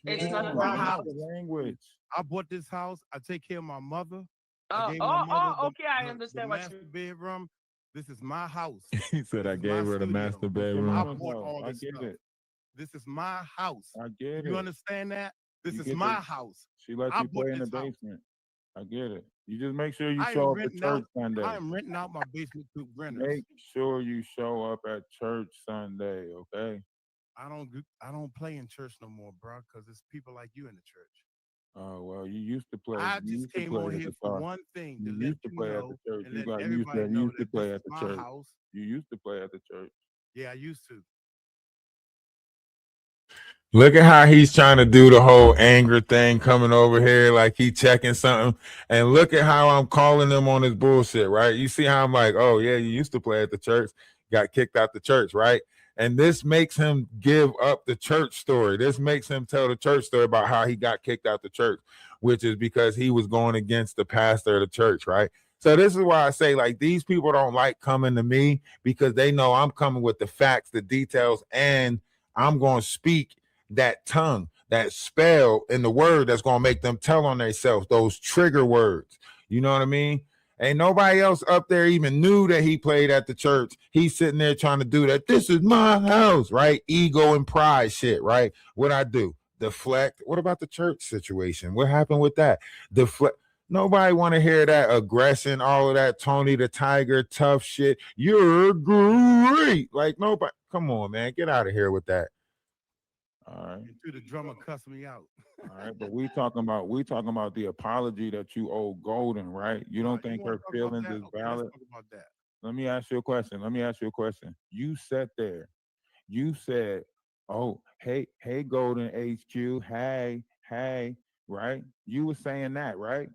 F: It's
I: Man,
F: not
I: watch
F: my house.
I: the language.
J: I bought this house. I take care of my mother. I
F: Oh,
J: gave my mother
F: okay. I understand what
J: master
F: you.
J: bedroom. This is my house.
B: He said, "I
J: This is my
B: gave her the
J: studio.
B: master
J: I
B: bedroom."
J: bought all
I: I
J: this
I: get
J: stuff.
I: it.
J: This is my house.
I: I get
J: You
I: it.
J: understand that? This
I: You
J: is
I: get
J: my
I: the-
J: house.
I: She let
J: I
I: you play
J: bought
I: in the
J: this house.
I: basement. I get it. You just make sure you
J: I am
I: show up at
J: renting
I: church
J: out.
I: Sunday.
J: I am renting out my basement to renters.
I: Make sure you show up at church Sunday, okay?
J: I don't play in church no more, bro, because it's people like you in the church.
I: Oh well, you used to play.
J: I
I: You
J: just
I: used to
J: came
I: play
J: on
I: at
J: here
I: the
J: for
I: car.
J: one thing, to
I: You
J: let
I: used to
J: you
I: play at
J: know
I: the church.
J: and
I: You
J: let
I: got used
J: everybody
I: to. You
J: know
I: used to
J: that
I: play
J: this
I: at
J: is
I: the
J: my
I: church.
J: house.
I: You used to play at the church.
J: Yeah, I used to.
B: Look at how he's trying to do the whole anger thing, coming over here like he checking something. And look at how I'm calling him on his bullshit, right? You see how I'm like, oh, yeah, you used to play at the church, got kicked out the church, right? And this makes him give up the church story. This makes him tell the church story about how he got kicked out the church, which is because he was going against the pastor of the church, right? So this is why I say, like, these people don't like coming to me because they know I'm coming with the facts, the details, and I'm going to speak that tongue, that spell in the word that's going to make them tell on themselves, those trigger words. You know what I mean? Ain't nobody else up there even knew that he played at the church. He's sitting there trying to do that. This is my house, right? Ego and pride shit, right? What I do? Deflect. What about the church situation? What happened with that? Deflect. Nobody want to hear that aggression, all of that Tony the Tiger tough shit. You're great. Like nobody. Come on, man. Get out of here with that.
I: All right.
J: Until the drummer cussed me out.
I: All right, but we talking about the apology that you owe Golden, right? You don't think
J: wanna
I: her
J: talk about
I: feelings
J: that?
I: is
J: Okay,
I: valid?
J: let's talk about that.
I: Let me ask you a question. You sat there. You said, "Oh, hey, Golden HQ, hey, right?" You were saying that, right?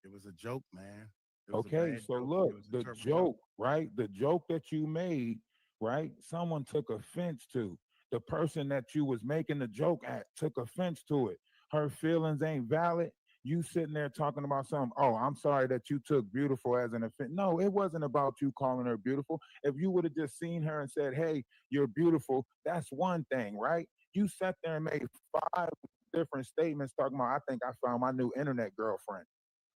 J: It was a joke, man. It was a
I: Okay,
J: bad
I: so
J: joke.
I: look,
J: It was a
I: the
J: terrible
I: joke, right? The joke that you made, right? Someone took offense to. The person that you was making the joke at took offense to it. Her feelings ain't valid. You sitting there talking about something. Oh, I'm sorry that you took beautiful as an offense. No, it wasn't about you calling her beautiful. If you would have just seen her and said, "Hey, you're beautiful," that's one thing, right? You sat there and made 5 different statements talking about, "I think I found my new internet girlfriend,"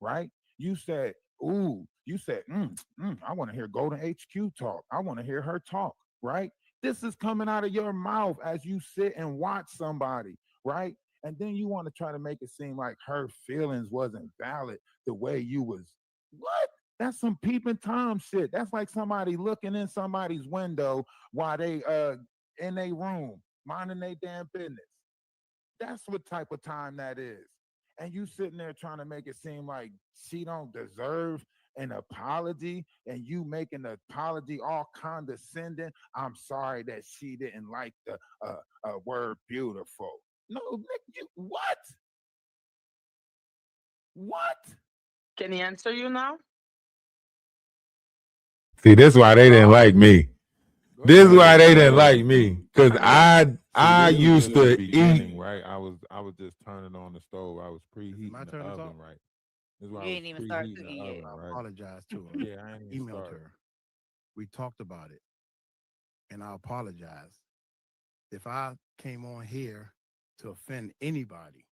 I: right? You said, "Ooh," you said, I want to hear Golden HQ talk. I want to hear her talk, right? This is coming out of your mouth as you sit and watch somebody, right? And then you want to try to make it seem like her feelings wasn't valid the way you was. What? That's some peeping Tom shit. That's like somebody looking in somebody's window while they in their room, minding their damn business. That's what type of time that is. And you sitting there trying to make it seem like she don't deserve an apology, and you making the apology all condescending. I'm sorry that she didn't like the word beautiful. No, Nick, you what? What?
F: Can he answer you now?
B: See, this is why they didn't like me. This is why they didn't like me. Cause I used to eat.
I: Right? I was just turning on the stove. I was preheating
J: my
I: the
J: turn to
I: oven,
J: talk?
I: right? This is why
H: You
I: I was
H: ain't even start
I: preheating
H: cooking
I: the
H: yet.
I: oven,
J: I
I: right?
J: apologize to her.
I: Yeah, I ain't even
J: Emailed
I: started.
J: her. We talked about it. And I apologize. If I came on here to offend anybody,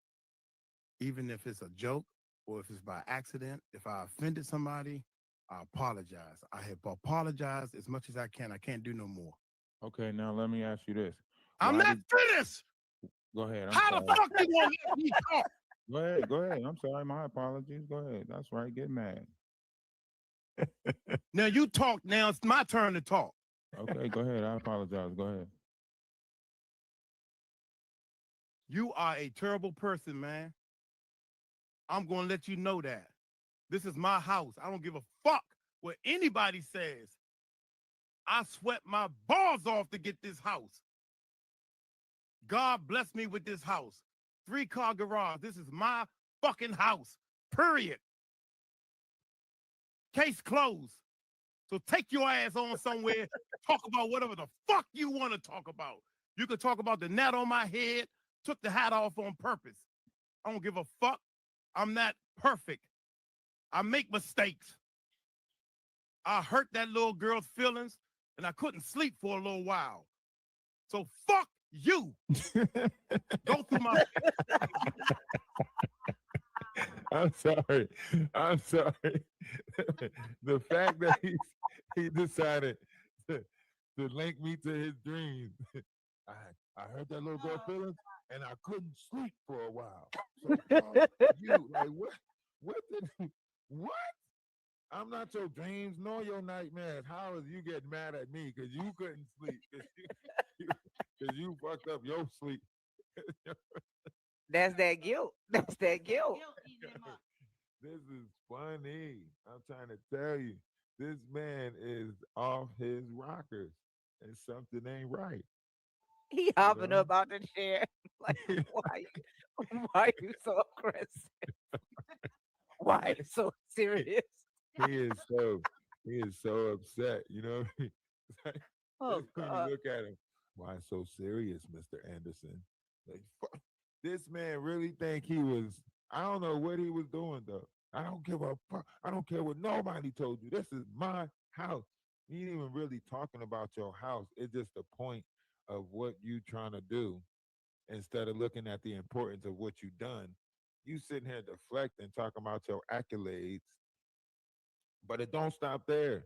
J: even if it's a joke or if it's by accident, if I offended somebody, I apologize. I have apologized as much as I can. I can't do no more.
I: Okay, now let me ask you this.
J: I'm
I: Why
J: not finished.
I: Go ahead. I'm
J: How
I: sorry.
J: the fuck you gonna let me talk?
I: Go ahead. I'm sorry. My apologies. Go ahead. That's right. Get mad.
J: Now you talk. Now it's my turn to talk.
I: Okay, go ahead. I apologize. Go ahead.
J: You are a terrible person, man. I'm gonna let you know that. This is my house. I don't give a fuck what anybody says. I sweat my balls off to get this house. God bless me with this house. 3-car garage. This is my fucking house. Period. Case closed. So take your ass on somewhere, talk about whatever the fuck you want to talk about. You could talk about the net on my head, took the hat off on purpose. I don't give a fuck. I'm not perfect. I make mistakes. I hurt that little girl's feelings, and I couldn't sleep for a little while. So fuck you. Go through my.
B: I'm sorry. I'm sorry. The fact that he decided to link me to his dreams. I heard that little girl feelings, and I couldn't sleep for a while. So you like what what? I'm not your dreams nor your nightmares. How is you getting mad at me because you couldn't sleep? Because you fucked up your sleep.
H: That's that guilt. That's that guilt.
B: This is funny. I'm trying to tell you, this man is off his rockers, and something ain't right.
H: He hopping up out the chair. Like, why you so aggressive? Why you so serious?
B: He is so upset. You know,
H: Oh
B: when you
H: God.
B: look at him, why so serious, Mr. Anderson? Like, this man really think he was. I don't know what he was doing though. I don't give a fuck. I don't care what nobody told you. This is my house. He ain't even really talking about your house. It's just the point of what you trying to do instead of looking at the importance of what you done. You sitting here deflecting, talking about your accolades, but it don't stop there,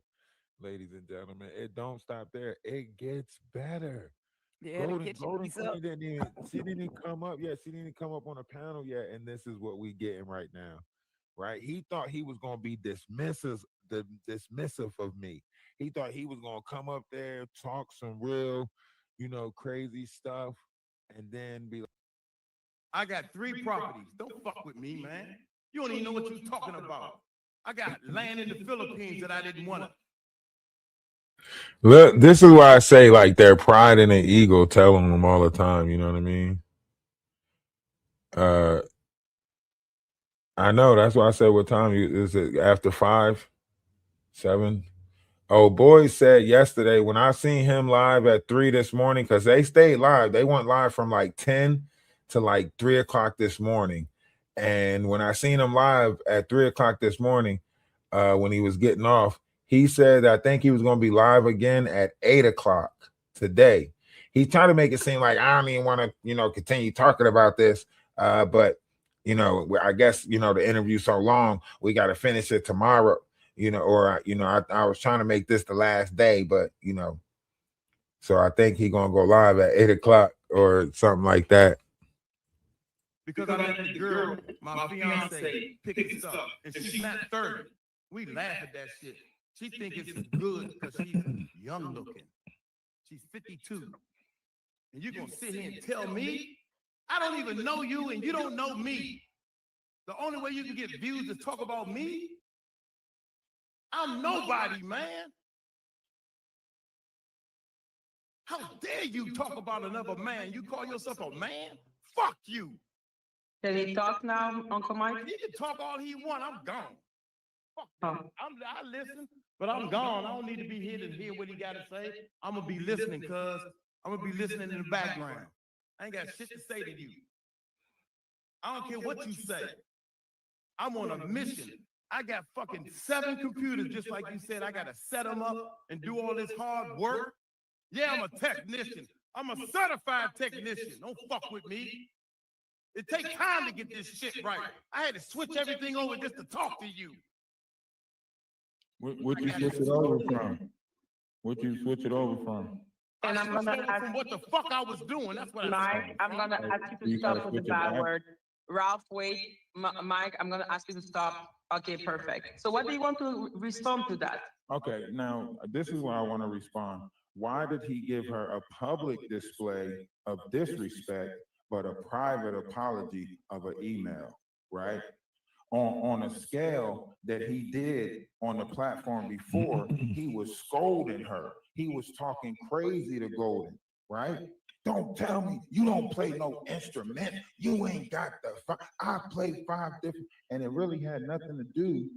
B: ladies and gentlemen. It don't stop there. It gets better.
H: Yeah, the kitchen
B: Golden
H: piece up.
B: Queen didn't even she didn't even come up yet. She didn't even come up on a panel yet, and this is what we getting right now. Right? He thought he was gonna be dismissive of me. He thought he was gonna come up there, talk some real, crazy stuff, and then be like,
J: I got 3 properties. Don't fuck with me, man. You don't even know what you're talking about. I got land in the Philippines that I didn't want to.
B: look, this is why I say like their pride and their ego telling them all the time, you know what I mean? I know that's why I said what time is it after 5, 7? Oh, boy said yesterday when I seen him live at 3 this morning, because they stayed live. They went live from like 10 to like 3 o'clock this morning. And when I seen him live at 3 o'clock this morning, when he was getting off, he said I think he was going to be live again at 8 o'clock today. He's trying to make it seem like I don't even want to, continue talking about this. But, I guess, the interview so long, we got to finish it tomorrow. I was trying to make this the last day, but so I think he's gonna go live at 8 o'clock or something like that.
J: Because I let the girl, my fiance, pick us up, and she's not 30. We laugh at that shit. She think it's good because she's young looking. She's 52. And you're gonna sit here and tell me I don't even know you and you don't know me. The only way you can get views is talk about me. I'm nobody, man. How dare you talk about another man? You call yourself a man? Fuck you.
F: Can he talk now, Uncle Mike?
J: He can talk all he want. I'm gone. Fuck
F: Oh.
J: I listen, but I'm gone. I don't need to be here to hear what he got to say. I'm going to be listening, cuz I'm going to be listening in the background. I ain't got shit to say to you. I don't care what you say. I'm on a mission. I got fucking 7 computers, just like you said. I got to set them up and do all this hard work. Yeah, I'm a technician. I'm a certified technician. Don't fuck with me. It takes time to get this shit right. I had to switch everything over just to talk to you.
I: What you switch it over from? What you switch it over from?
F: And I'm
J: switched
F: gonna
J: over
F: ask
J: from what the fuck I was doing. That's what I
F: Mike, I'm gonna ask you to
I: You gotta
F: stop with the
I: switch it
F: bad
I: back.
F: word. Ralph, wait. Mike, I'm gonna ask you to stop. Okay, perfect. So what do you want to respond to that?
I: Okay, now this is where I want to respond. Why did he give her a public display of disrespect, but a private apology of an email, right? On a scale that he did on the platform before, he was scolding her. He was talking crazy to Golden, right? Don't tell me you don't play no instrument. You ain't got the I play 5 different, and it really had nothing to do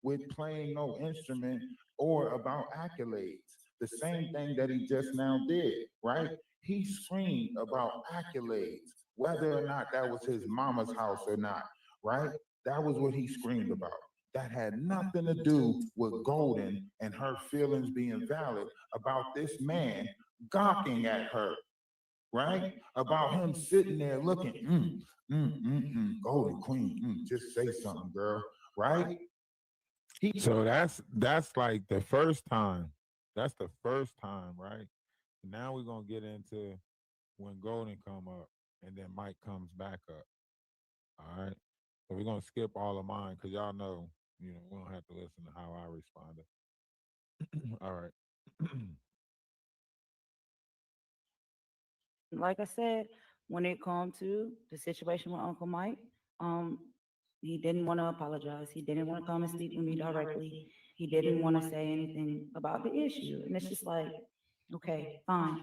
I: with playing no instrument or about accolades. The same thing that he just now did, right? He screamed about accolades, whether or not that was his mama's house or not, right? That was what he screamed about. That had nothing to do with Golden and her feelings being valid about this man gawking at her, right? About him sitting there looking, Golden Queen, just say something, girl, right?
B: So that's like the first time. That's the first time, right? Now we're gonna get into when Golden come up and then Mike comes back up. All right. So we're gonna skip all of mine because y'all know, we don't have to listen to how I responded. All right.
H: Like I said, when it come to the situation with Uncle Mike, he didn't want to apologize. He didn't want to come and speak with me directly. He didn't want to say anything about the issue. And it's just like, okay, fine.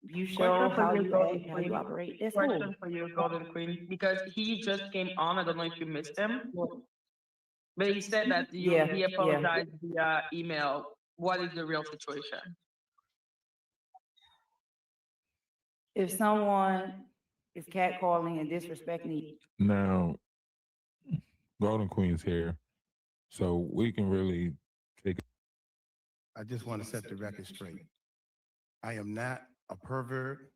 H: You show
F: Question for
H: how
F: you,
H: you
F: Golden
H: act, how you
F: Queen.
H: operate. That's
F: Question
H: cool.
F: for you, Golden Queen, because he just came on. I don't know if you missed him, but he said that he
H: Yeah.
F: apologized via email. What is the real situation?
H: If someone is catcalling and disrespecting
B: Now, Golden Queen's here, so we can really take.
J: I just want to set the record straight. I am not a pervert.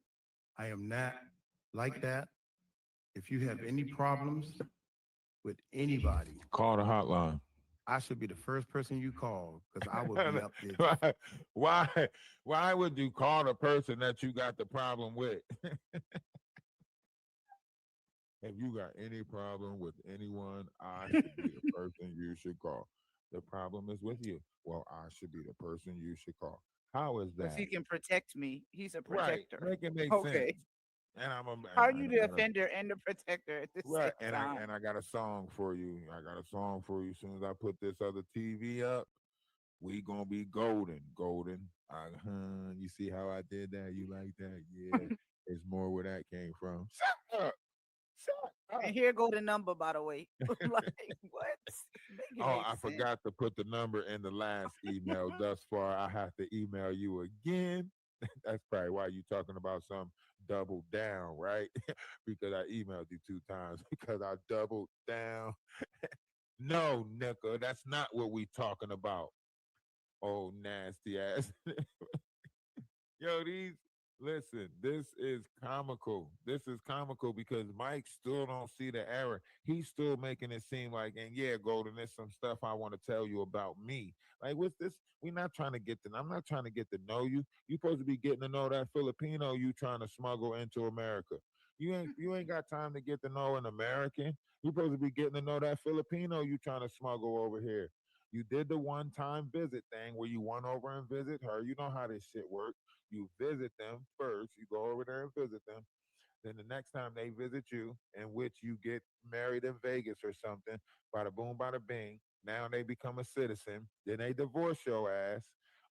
J: I am not like that. If you have any problems with anybody,
B: Call the hotline.
J: I should be the first person you call because I will be up there.
B: Why would you call the person that you got the problem with? If you got any problem with anyone, I should be the person you should call. The problem is with you. Well, I should be the person you should call. How is
H: because
B: that?
H: he can protect me. He's a
B: Right.
H: protector.
B: Make it make
H: Okay.
B: sense. And I'm a
H: Are
B: and
H: you
B: I
H: the
B: got a-
H: offender and the protector at the
B: right.
H: same
B: And
H: time?
B: I got a song for you. I got a song for you. As soon as I put this other TV up, we gonna be golden. You see how I did that? You like that? Yeah. It's more where that came from. Shut up. Shut up.
H: And here go the number, by the way. Like what? Make it
B: Oh,
H: make
B: I
H: sense.
B: forgot to put the number in the last email. Thus far, I have to email you again. That's probably why you talking about some double down, right? Because I emailed you 2 times because I doubled down. No, nigga, that's not what we talking about. Oh, nasty ass. Yo, listen, this is comical. This is comical because Mike still don't see the error. He's still making it seem like, and yeah, Golden, there's some stuff I want to tell you about me. Like, what's this? We're not trying to I'm not trying to get to know you. You're supposed to be getting to know that Filipino you trying to smuggle into America. You ain't got time to get to know an American. You're supposed to be getting to know that Filipino you trying to smuggle over here. You did the one-time visit thing where you went over and visit her. You know how this shit works. You visit them first. You go over there and visit them. Then the next time they visit you, in which you get married in Vegas or something, bada boom, bada bing. Now they become a citizen. Then they divorce your ass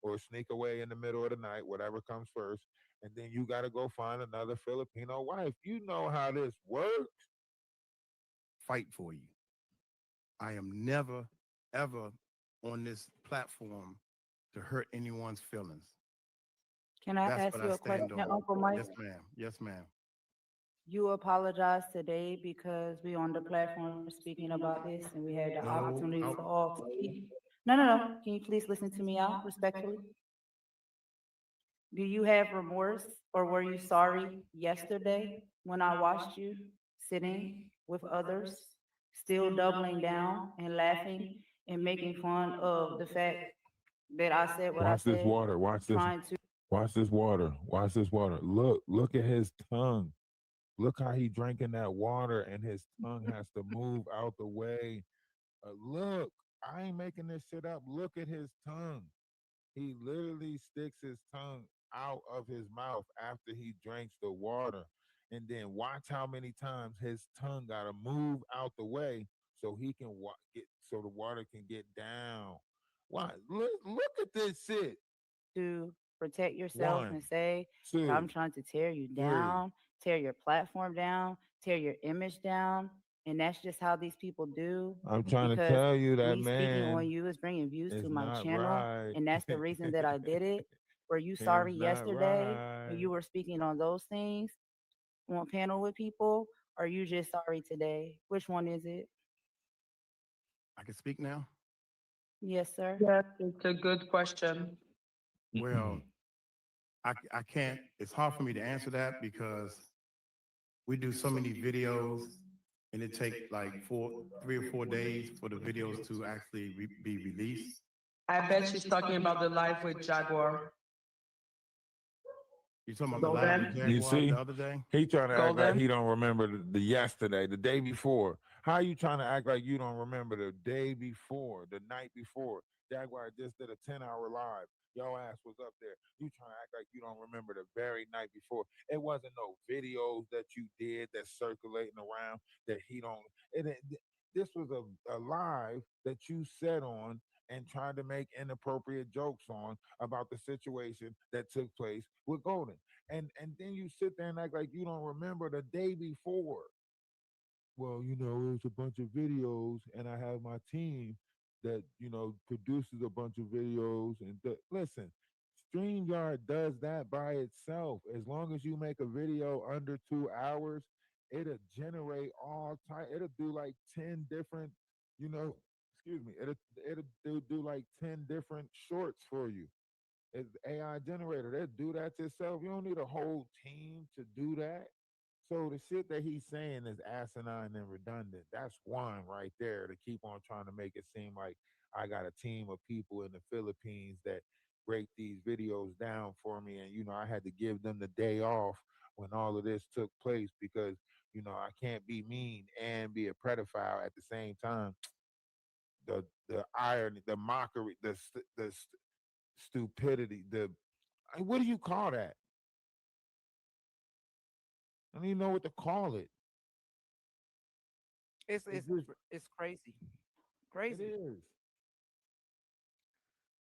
B: or sneak away in the middle of the night, whatever comes first. And then you got to go find another Filipino wife. You know how this works.
J: Fight for you. I am never, ever on this platform to hurt anyone's feelings.
H: Can I
J: That's
H: ask
J: what
H: you
J: I
H: a question,
J: stand on.
H: Uncle Mike?
J: Yes, ma'am. Yes, ma'am.
H: You apologize today because we on the platform speaking about this and we had the opportunity for all to speak. No. Can you please listen to me out respectfully? Do you have remorse or were you sorry yesterday when I watched you sitting with others, still doubling down and laughing and making fun of the fact that I said what I
B: Watch this
H: said,
B: water. Watch this.
H: trying to
B: Watch this water. Watch this water. Look at his tongue. Look how he drinking that water and his tongue has to move out the way. Look, I ain't making this shit up. Look at his tongue. He literally sticks his tongue out of his mouth after he drinks the water. And then watch how many times his tongue got to move out the way so he can so the water can get down. Why? Look at this shit.
H: to protect yourself
B: One,
H: and say that I'm trying to tear you down, tear your platform down, tear your image down. And that's just how these people do.
B: I'm trying to
H: Because
B: tell you that
H: me speaking on
B: man
H: you is bringing views
B: is
H: to my
B: not
H: channel,
B: right.
H: and that's the reason that I did it. Were you sorry
B: It's not
H: yesterday when
B: right.
H: you were speaking on those things on panel with people? Or are you just sorry today? Which one is it?
J: I can speak now.
H: Yes, sir.
F: Yes, it's a good question.
J: Well, I can't. It's hard for me to answer that because we do so many videos, and it take like 3 or 4 days for the videos to actually be released.
F: I bet she's talking about the live with Jaguar.
J: You talking about the live with
F: Golden?
B: You
J: Jaguar
B: see,
J: the other day?
B: he trying to act like
F: Golden?
B: he don't remember the yesterday, the day before. How you trying to act like you don't remember the day before, the night before? Jaguar just did a 10-hour live. Your ass was up there. You trying to act like you don't remember the very night before. It wasn't no videos that you did that's circulating around that he don't. This was a live that you set on and tried to make inappropriate jokes on about the situation that took place with Golden. And then you sit there and act like you don't remember the day before. Well, it was a bunch of videos, and I have my team that produces a bunch of videos. And listen, StreamYard does that by itself. As long as you make a video under 2 hours, it'll generate all type. It'll do like 10 different, excuse me. It'll do like 10 different shorts for you. It's AI generator. They'll do that yourself. You don't need a whole team to do that. So the shit that he's saying is asinine and redundant. That's one right there to keep on trying to make it seem like I got a team of people in the Philippines that break these videos down for me. And, I had to give them the day off when all of this took place because, I can't be mean and be a pedophile at the same time. The irony, the mockery, the stupidity, what do you call that? I don't even know what to call it.
H: It's
B: It's
H: it's
B: just,
H: it's crazy.
B: it
H: Crazy.
B: is.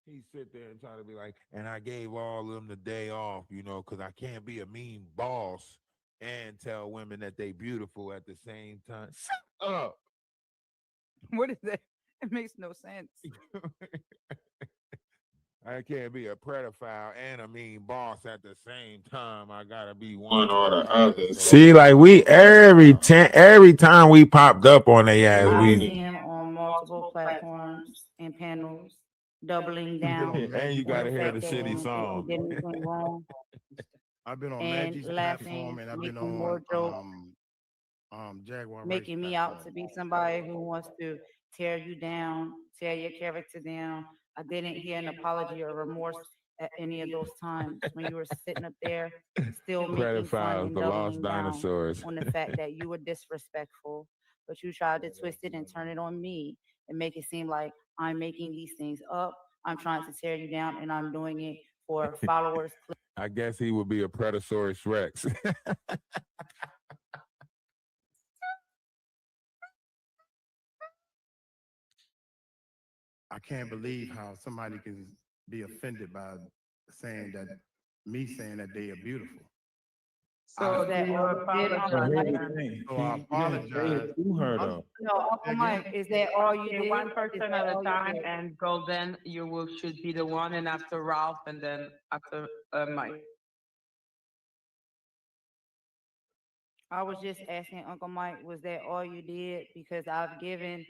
B: He sit there and try to be like, and I gave all of them the day off, because I can't be a mean boss and tell women that they beautiful at the same time. Shut up.
H: What is that? It makes no sense.
B: I can't be a pedophile and a mean boss at the same time. I gotta be one or the other. See, like we every time we popped up on their ass,
H: I
B: we
H: see him on multiple platforms and panels, doubling
J: I've been
H: down
J: on
B: and you
J: Maggie
H: on the
B: gotta hear
H: fact
B: the
H: that
B: shitty
H: he
B: song.
H: did anything wrong
J: I've been on
H: and
J: Maggie's platform,
H: laughing,
J: and I've been
H: making more jokes,
J: on Jaguar Wright's
H: making me out
J: platform.
H: to be somebody who wants to tear you down, tear your character down. I didn't hear an apology or remorse at any of those times when you were sitting up there still making fun
B: Pedophiles,
H: and
B: the lost
H: doubling down
B: dinosaurs.
H: on the fact that you were disrespectful, but you tried to twist it and turn it on me and make it seem like I'm making these things up. I'm trying to tear you down and I'm doing it for followers.
B: I guess he would be a Predasaurus Rex.
J: I can't believe how somebody can be offended by saying that me saying that they are beautiful.
F: So
H: that
F: do you
H: all you did,
F: apologize?
I: But here's the
F: then?
I: thing.
J: So I
I: He didn't say
J: apologize.
I: it to her
J: I'm-
I: though.
H: No, Uncle Mike, is that all you
F: Okay,
H: did?
F: one
H: Is
F: person
H: that
F: at a
H: all you
F: time,
H: did?
F: and Golden, should be the one, and after Ralph, and then after Mike.
H: I was just asking Uncle Mike, was that all you did? Because I've given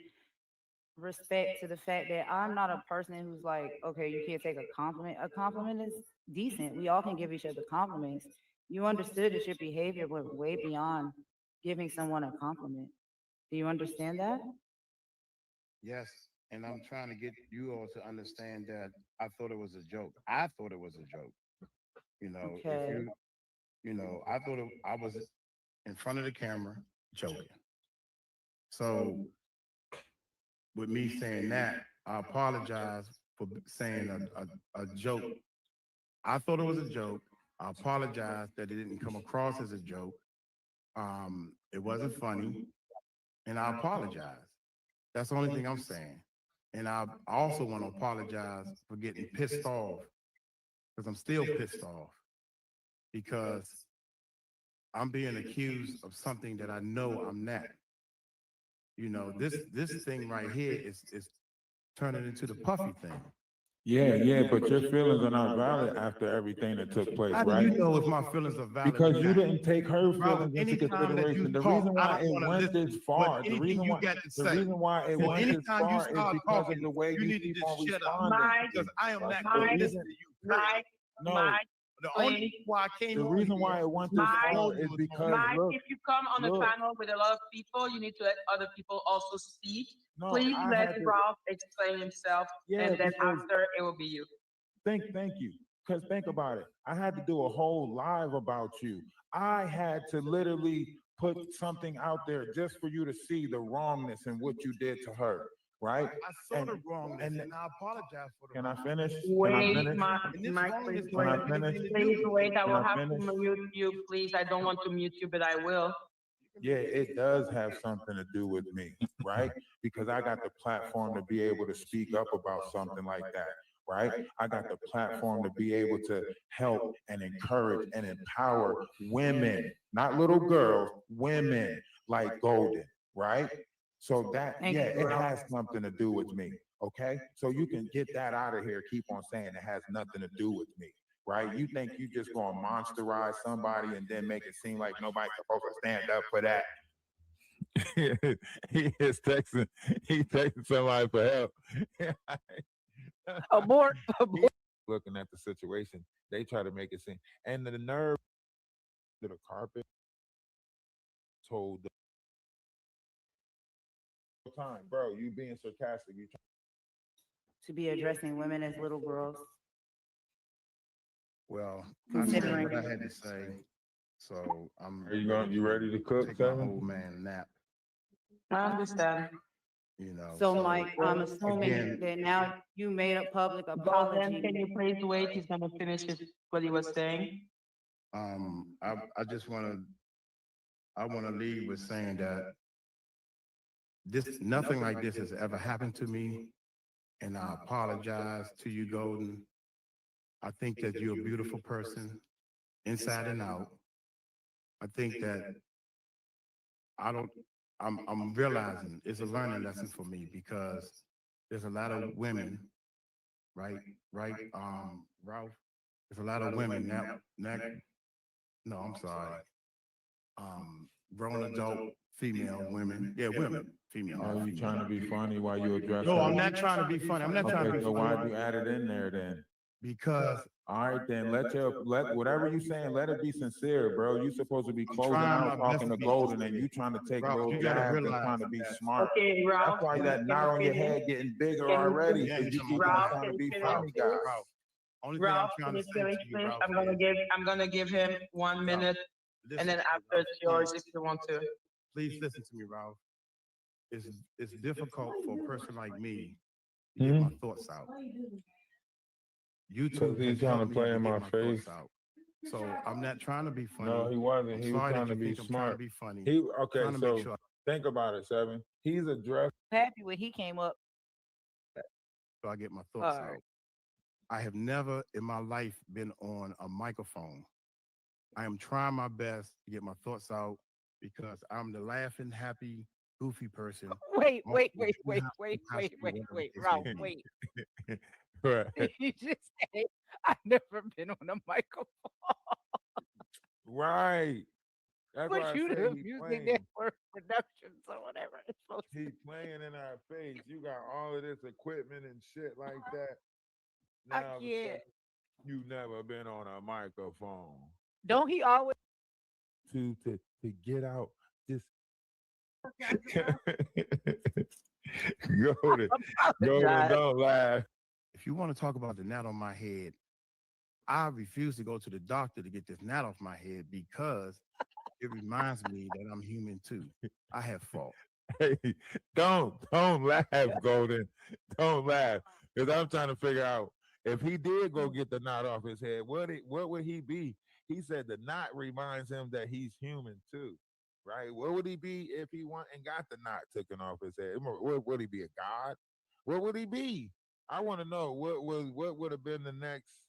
H: respect to the fact that I'm not a person who's like, okay, you can't take a compliment. A compliment is decent. We all can give each other compliments. You understood that your behavior went way beyond giving someone a compliment. Do you understand that?
J: Yes, and I'm trying to get you all to understand that I thought it was a joke. I thought it was a joke. If
H: Okay.
J: I thought I was in front of the camera joking. So with me saying that, I apologize for saying a joke. I thought it was a joke. I apologize that it didn't come across as a joke. It wasn't funny, and I apologize. That's the only thing I'm saying. And I also want to apologize for getting pissed off because I'm still pissed off because I'm being accused of something that I know I'm not. You know, this thing right here is turning into the puffy thing.
I: Yeah, but your feelings are not valid after everything that took place,
J: How do
I: right?
J: you know if my feelings are valid?
I: Because
J: or
I: you
J: not?
I: didn't take her
J: Ralph,
I: feelings into
J: anytime that you
I: consideration. The
J: talk,
I: reason
J: I
I: why
J: don't
I: it
J: wanna
I: went
J: listen,
I: this
J: but
I: far, the
J: anything
I: reason
J: you
I: why
J: got to
I: the
J: say.
I: reason why it
J: So
I: went this
J: anytime you
I: far is
J: start
I: because of
J: talking,
I: the way
J: you
I: you
J: need to
I: keep
J: just
I: on
J: shut up.
I: responding.
J: Because I am not
I: The
J: going to
I: reason,
J: listen to you. Period.
I: no,
J: The only reason why I came
I: the
J: on
I: reason
J: here
I: why it went
J: was
I: this
F: Mike,
I: far
J: because
I: is
J: you was
I: because
J: on
F: Mike,
I: look,
F: if you come on a
I: look,
F: panel with a lot of people, you need to let other people also speak.
I: no,
F: Please
I: I
F: let
I: had to,
F: Ralph explain himself,
I: yeah,
F: and then
I: because
F: after it will be you.
I: thank you. Because think about it. I had to do a whole live about you. I had to literally put something out there just for you to see the wrongness in what you did to her, right?
J: I saw the wrongness and I apologize for the
I: Can I
J: wrongness.
I: finish? Can I
F: Wait,
I: finish?
J: And this
F: Mike,
J: wrongness
F: please
J: don't
I: Can I
F: wait.
J: have
I: finish?
J: anything to
F: Please
J: do with
F: wait, I
I: Can
F: will
I: I
F: have to
I: finish?
F: mute you, please. I don't want to mute you, but I will.
I: Yeah, it does have something to do with me, right? Because I got the platform to be able to speak up about something like that, right? I got the platform to be able to help and encourage and empower women, not little girls, women like Golden, right? So that,
H: Thank
I: yeah,
H: you,
I: it
H: Ralph.
I: has something to do with me, okay? So you can get that out of here. Keep on saying it has nothing to do with me, right? You think you just gonna monsterize somebody and then make it seem like nobody's supposed to stand up for that. He is texting. He texting somebody for help.
H: Abort.
B: Looking at the situation, they try to make it seem, and the nerve to the carpet told the time, bro. You being sarcastic. You
H: To be addressing women as little girls.
J: Well, I said
H: Considering.
J: what I had to say. So I'm
B: are you going? You ready to cook,
J: take my
B: Seven?
J: old man nap.
F: I understand.
J: You know.
H: So Mike, I'm assuming
J: again,
H: that now you made a public
F: Golden,
H: apology.
F: can you please wait? He's gonna finish what he was saying.
J: I just I want to leave with saying that nothing like this has ever happened to me, and I apologize to you, Golden. I think that you're a beautiful person, inside and out. I think that I'm realizing it's a learning lesson for me because there's a lot of women, right? Right, Ralph. There's a lot of women now. No, I'm sorry. Grown adult female women. Yeah, women, female.
I: Are
J: not
I: you
J: female.
I: trying to be funny while you address
J: No,
I: her?
J: I'm not trying to be funny. I'm not trying to
I: Okay,
J: be
I: so
J: funny.
I: why'd you add it in there then?
J: Because
I: All right, then let whatever you saying, let it be sincere, bro. You supposed to be
J: I'm
I: closing
J: trying
I: out
J: my best
I: talking
J: to
I: to
J: be
I: Golden, and
J: sincere.
I: you trying to take
J: Ralph,
I: little
J: you gotta
I: jabs and
J: realize
I: trying to be
J: that.
I: smart.
F: Okay, Ralph.
I: That's why
F: can
I: that
F: you
I: knot on your
F: finish?
I: head getting bigger
F: Can you
I: already,
F: finish?
I: because you keep on
F: Ralph,
I: trying to
F: can
I: be
F: you finish,
I: funny,
F: please?
I: guys.
J: Ralph, only thing I'm
F: Ralph,
J: trying
F: can
J: to
F: you
J: say to
F: finish,
J: you,
F: please?
J: Ralph,
F: I'm gonna give him 1 minute, and
J: listen
F: then
J: to me,
F: after
J: Ralph,
F: it's yours
J: please.
F: if you want to.
J: Please listen to me, Ralph. It's difficult for a person like me to get
B: Hmm?
J: my thoughts out.
B: Because
J: YouTube
B: he's
J: has
B: trying to
J: helped me
B: play
J: to
B: in
J: get
B: my
J: my
B: face.
J: thoughts out. So I'm not trying to be funny.
B: No, he wasn't.
J: I'm
B: He was
J: sorry
B: trying
J: that
B: to
J: you
B: be
J: think I'm trying to
B: smart.
J: be funny.
B: He
J: I'm
B: okay.
J: trying to make
B: So
J: sure.
B: think about it, Seven. He's addressed.
H: Happy when he came up.
J: So I get my thoughts
H: All right.
J: out. I have never in my life been on a microphone. I am trying my best to get my thoughts out because I'm the laughing, happy, goofy person.
H: Wait,
J: on
H: wait,
J: the
H: wait, wait,
J: Treehouse
H: wait, wait,
J: capacity,
H: wait,
J: whatever
H: wait,
J: the case
H: Ralph,
J: may be.
H: wait.
B: Right.
H: Did you just say I've never been on a microphone?
B: Right. That's why
H: But
B: I
H: you
B: say
H: the
B: he
H: music
B: playing.
H: network productions or whatever it's supposed to
B: He playing in our face. You got all of this equipment and shit like that.
H: I
B: Now all of a
H: can't.
B: sudden, you never been on a microphone.
H: Don't he always
B: To get out this go to
H: apologize?
B: don't laugh.
J: If you want to talk about the gnat on my head, I refuse to go to the doctor to get this gnat off my head because it reminds me that I'm human too. I have fault.
B: Hey, don't laugh, Golden. Don't laugh. Because I'm trying to figure out if he did go get the knot off his head, what would he be? He said the knot reminds him that he's human too. Right? What would he be if he went and got the knot taken off his head? What would he be, a god? What would he be? I want to know what would have been the next.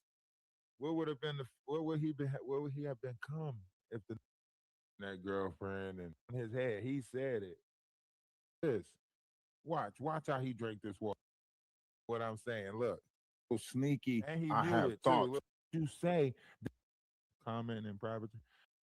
B: What would have been the what would he be? What would he have become if that girlfriend and his head? He said it.
I: this. Watch how he drank this water. What I'm saying, look, so sneaky. And he
B: I
I: knew
B: have
I: it
B: thoughts.
I: too. Look, you say, comment in private,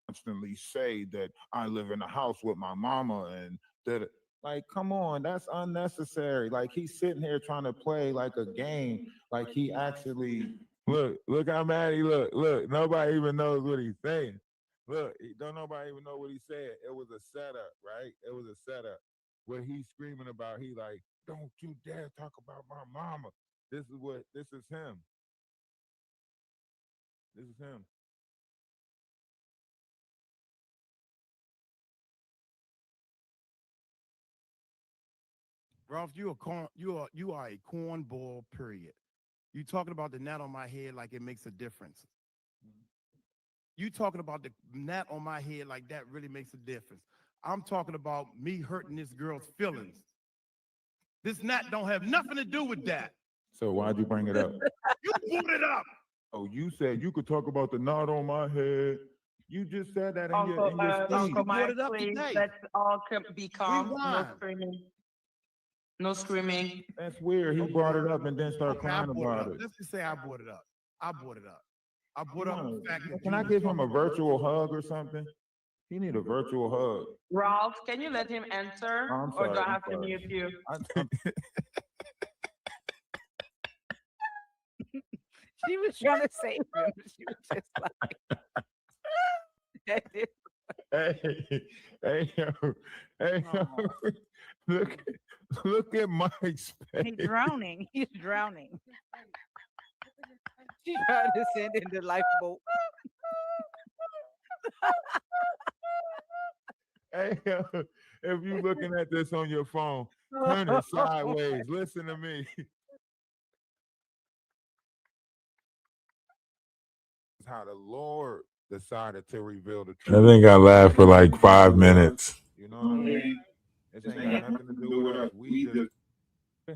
I: constantly say that I live in a house with my mama and that. Like, come on, that's unnecessary. Like, he's sitting here trying to play like a game. Like, he actually look how mad he look. Nobody even knows what he's saying. Look, don't nobody even know what he said. It was a setup, right? It was a setup. What he's screaming about, he like, don't you dare talk about my mama. This is him. This is him.
J: Ralph, you are a cornball, period. You talking about the gnat on my head like it makes a difference. You talking about the gnat on my head like that really makes a difference. I'm talking about me hurting this girl's feelings. This gnat don't have nothing to do with that.
I: So why'd you bring it up?
J: You brought it up.
I: Oh, you said you could talk about the knot on my head. You just said that in your speech.
F: Uncle
J: brought
F: Mike,
J: it up
F: please,
J: today.
F: let's all be calm. No
J: Rewind.
F: screaming. No screaming.
I: That's weird. He brought it up and then started
J: Okay, I
I: crying
J: brought it
I: about
J: up.
I: it.
J: Let's just say I brought it up. I brought it up. I brought up the fact that
I: Can I give him a virtual hug or something? He need a virtual hug.
F: Ralph, can you let him answer?
I: I'm
F: Or do
I: sorry,
F: I
I: I'm
F: have to
I: sorry.
F: mute you?
H: She was trying to save him. She was just like,
I: hey, yo, look at Mike's face.
H: he's drowning. He's drowning. She tried to send in the lifeboat.
I: Hey, yo, if you looking at this on your phone, turn it sideways. Listen to me. How the Lord decided to reveal the truth.
B: I think I laughed for like 5 minutes.
I: You know what I mean? This ain't got nothing to do with us. We just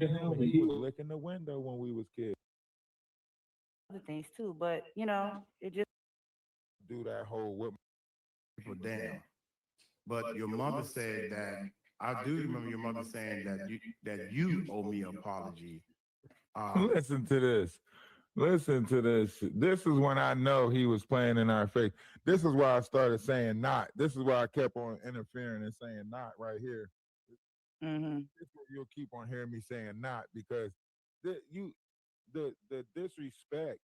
I: he was licking the window when we was kids.
H: Other things too, but it just
I: Do that whole whip
J: people down. But your mother said that I do remember your mother saying that you owe me an apology.
I: Listen to this. Listen to this. This is when I know he was playing in our face. This is why I started saying not. This is why I kept on interfering and saying not right here. This is where you'll keep on hearing me saying not because the disrespect,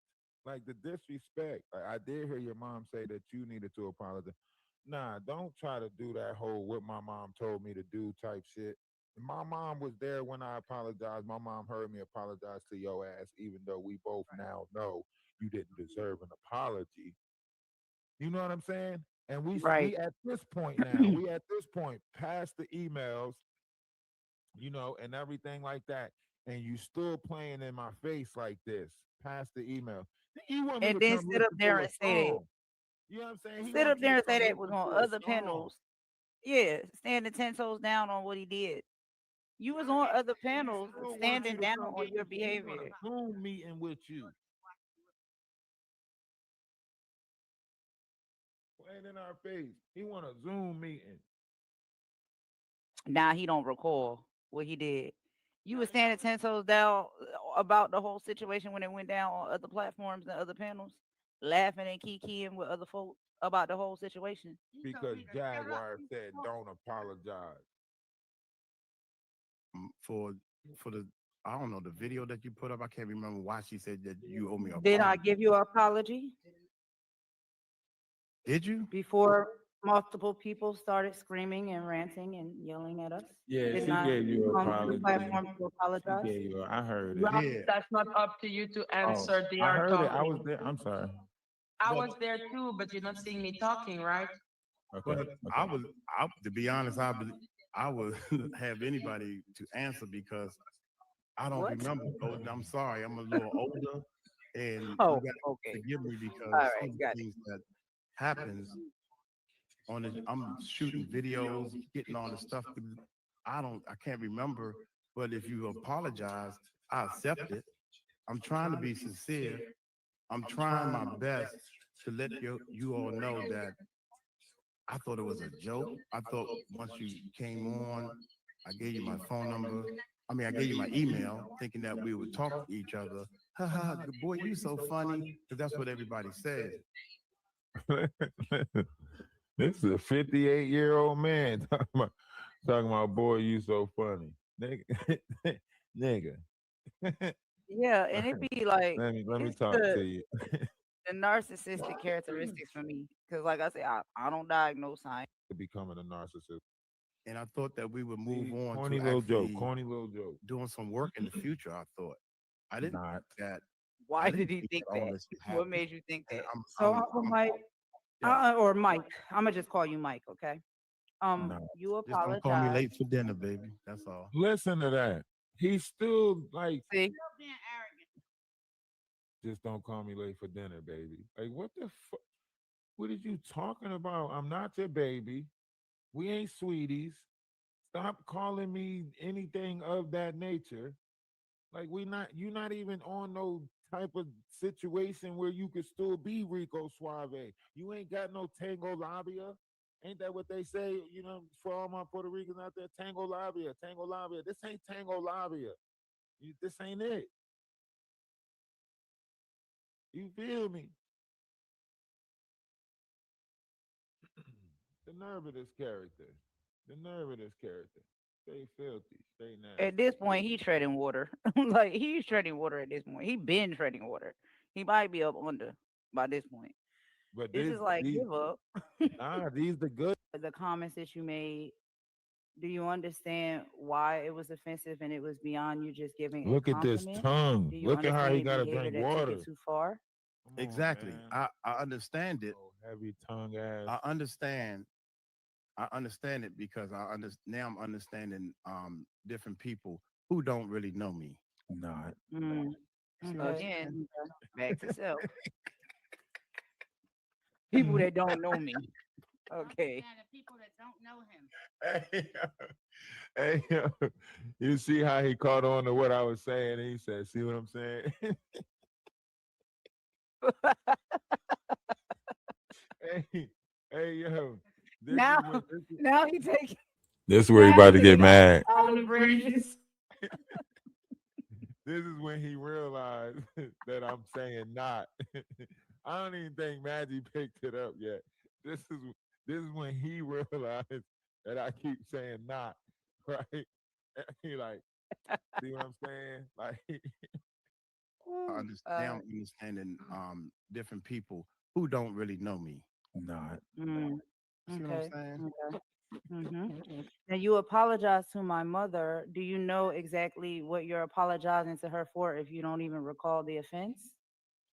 I: like the disrespect. I did hear your mom say that you needed to apologize. Nah, don't try to do that whole what my mom told me to do type shit. My mom was there when I apologized. My mom heard me apologize to your ass, even though we both now know you didn't deserve an apology. You know what I'm saying? And we at this point now, we at this point past the emails, and everything like that. And you still playing in my face like this, past the email. You want me
H: and
I: to
H: then
I: come
H: sit up
I: listen
H: there
I: to a
H: and say that.
I: song. You know what I'm saying? He
H: Sit
I: want
H: up
I: me
H: there
I: to
H: and say
I: come
H: that was
I: listen
H: on
I: to a
H: other
I: song.
H: panels. Yeah, standing 10 toes down on what he did. You was on other panels
I: Still want
H: standing
I: you to
H: down
I: come
H: on
I: get
H: your
I: me. He want
H: behavior.
I: a Zoom meeting with you. Playing in our face. He want a Zoom meeting.
H: Now he don't recall what he did. You was standing 10 toes down about the whole situation when it went down on other platforms and other panels, laughing and kikiing with other folks about the whole situation.
I: Because Jaguar said don't apologize.
J: For the I don't know the video that you put up. I can't remember why she said that you owe me a
H: Did I
J: apology.
H: give you an apology
J: Did you?
H: before multiple people started screaming and ranting and yelling at us?
I: Yeah,
H: Didn't
I: she
H: I
I: gave you an
H: come to the
I: apology.
H: platform to
I: She
H: apologize?
I: gave you. I heard it.
F: Ralph,
J: Yeah.
F: that's not up to you to answer. They
I: I
F: are
I: heard it. I
F: talking.
I: was there. I'm sorry.
F: I was there too, but you're not seeing me talking, right?
I: Okay.
J: But I to be honest, I would have anybody to answer because I don't
H: What?
J: remember. I'm sorry, I'm a little older, and
H: Oh,
J: you got
H: okay.
J: to forgive me because
H: All
J: some
H: right,
J: of the
H: got it.
J: things that happens I'm shooting videos, getting all the stuff. I can't remember. But if you apologize, I accept it. I'm trying to be sincere. I'm trying my best to let you all know that I thought it was a joke. I thought once you came on, I gave you my phone number. I mean, I gave you my email, thinking that we would talk to each other. Ha ha, good boy, you so funny. Because that's what everybody says.
B: This is a 58-year-old man talking about, boy, you so funny. Nigga. Nigga.
H: Yeah, and it be like
B: Let me
H: it's
B: talk to you.
H: the narcissistic characteristics for me. Because like I said, I don't diagnose science.
B: Becoming a narcissist.
J: And I thought that we would move on
B: Corny
J: to
B: little joke.
J: actually
B: Corny little joke.
J: doing some work in the future. I thought. I didn't
B: Not.
J: think that.
H: Why
J: I didn't
H: did he think
J: all
H: that?
J: this would
H: What
J: happen.
H: made you think
J: And
H: that?
J: I'm-
H: So
J: I'm-
H: Uncle
J: I'm-
H: Mike,
J: Yeah.
H: or Mike, I'm gonna just call you Mike, okay?
B: No.
H: You
J: Just don't call me
H: apologize.
J: late for dinner, baby. That's all.
B: Listen to that. He's still like,
H: See,
B: just don't call me late for dinner, baby. Like, what the fuck? What are you talking about? I'm not your baby. We ain't sweeties. Stop calling me anything of that nature. Like, you're not even on no type of situation where you could still be Rico Suave. You ain't got no Tango Labia. Ain't that what they say? You know, for all my Puerto Ricans out there, Tango Labia, Tango Labia. This ain't Tango Labia. This ain't it. You feel me? The nerve of this character. The nerve of this character. Stay filthy. Stay nasty.
H: at this point, he treading water. Like he's treading water at this point. He been treading water. He might be up under by this point.
B: But
H: This is like give up.
B: these the good.
H: The comments that you made. Do you understand why it was offensive and it was beyond you just giving a
B: Look at this
H: compliment?
B: tongue.
H: Do you
B: Look at how he
H: understand
B: got to
H: behavior
B: drink
H: that took
B: water.
H: it too far?
B: Come on,
J: Exactly.
B: man.
J: I understand it.
B: Oh, heavy tongue ass.
J: I understand. I understand it because now I'm understanding different people who don't really know me.
B: Not.
H: Mm.
J: See what I'm
H: Again, back to self. People that don't know me. Okay.
K: People that don't know him.
B: Hey, you see how he caught on to what I was saying? And he said, "See what I'm saying?" hey, yo. This
H: Now,
B: is what- this is-
H: now he take
B: This is where he about to get mad.
H: all the bridges.
B: This is when he realized that I'm saying not. I don't even think Maggie picked it up yet. This is when he realized that I keep saying not, right? He like, see what I'm saying? Like,
J: Now I'm understanding different people who don't really know me.
B: not.
H: Mm,
J: See what I'm saying?
H: okay. Mm-hmm. Now you apologize to my mother. Do you know exactly what you're apologizing to her for if you don't even recall the offense?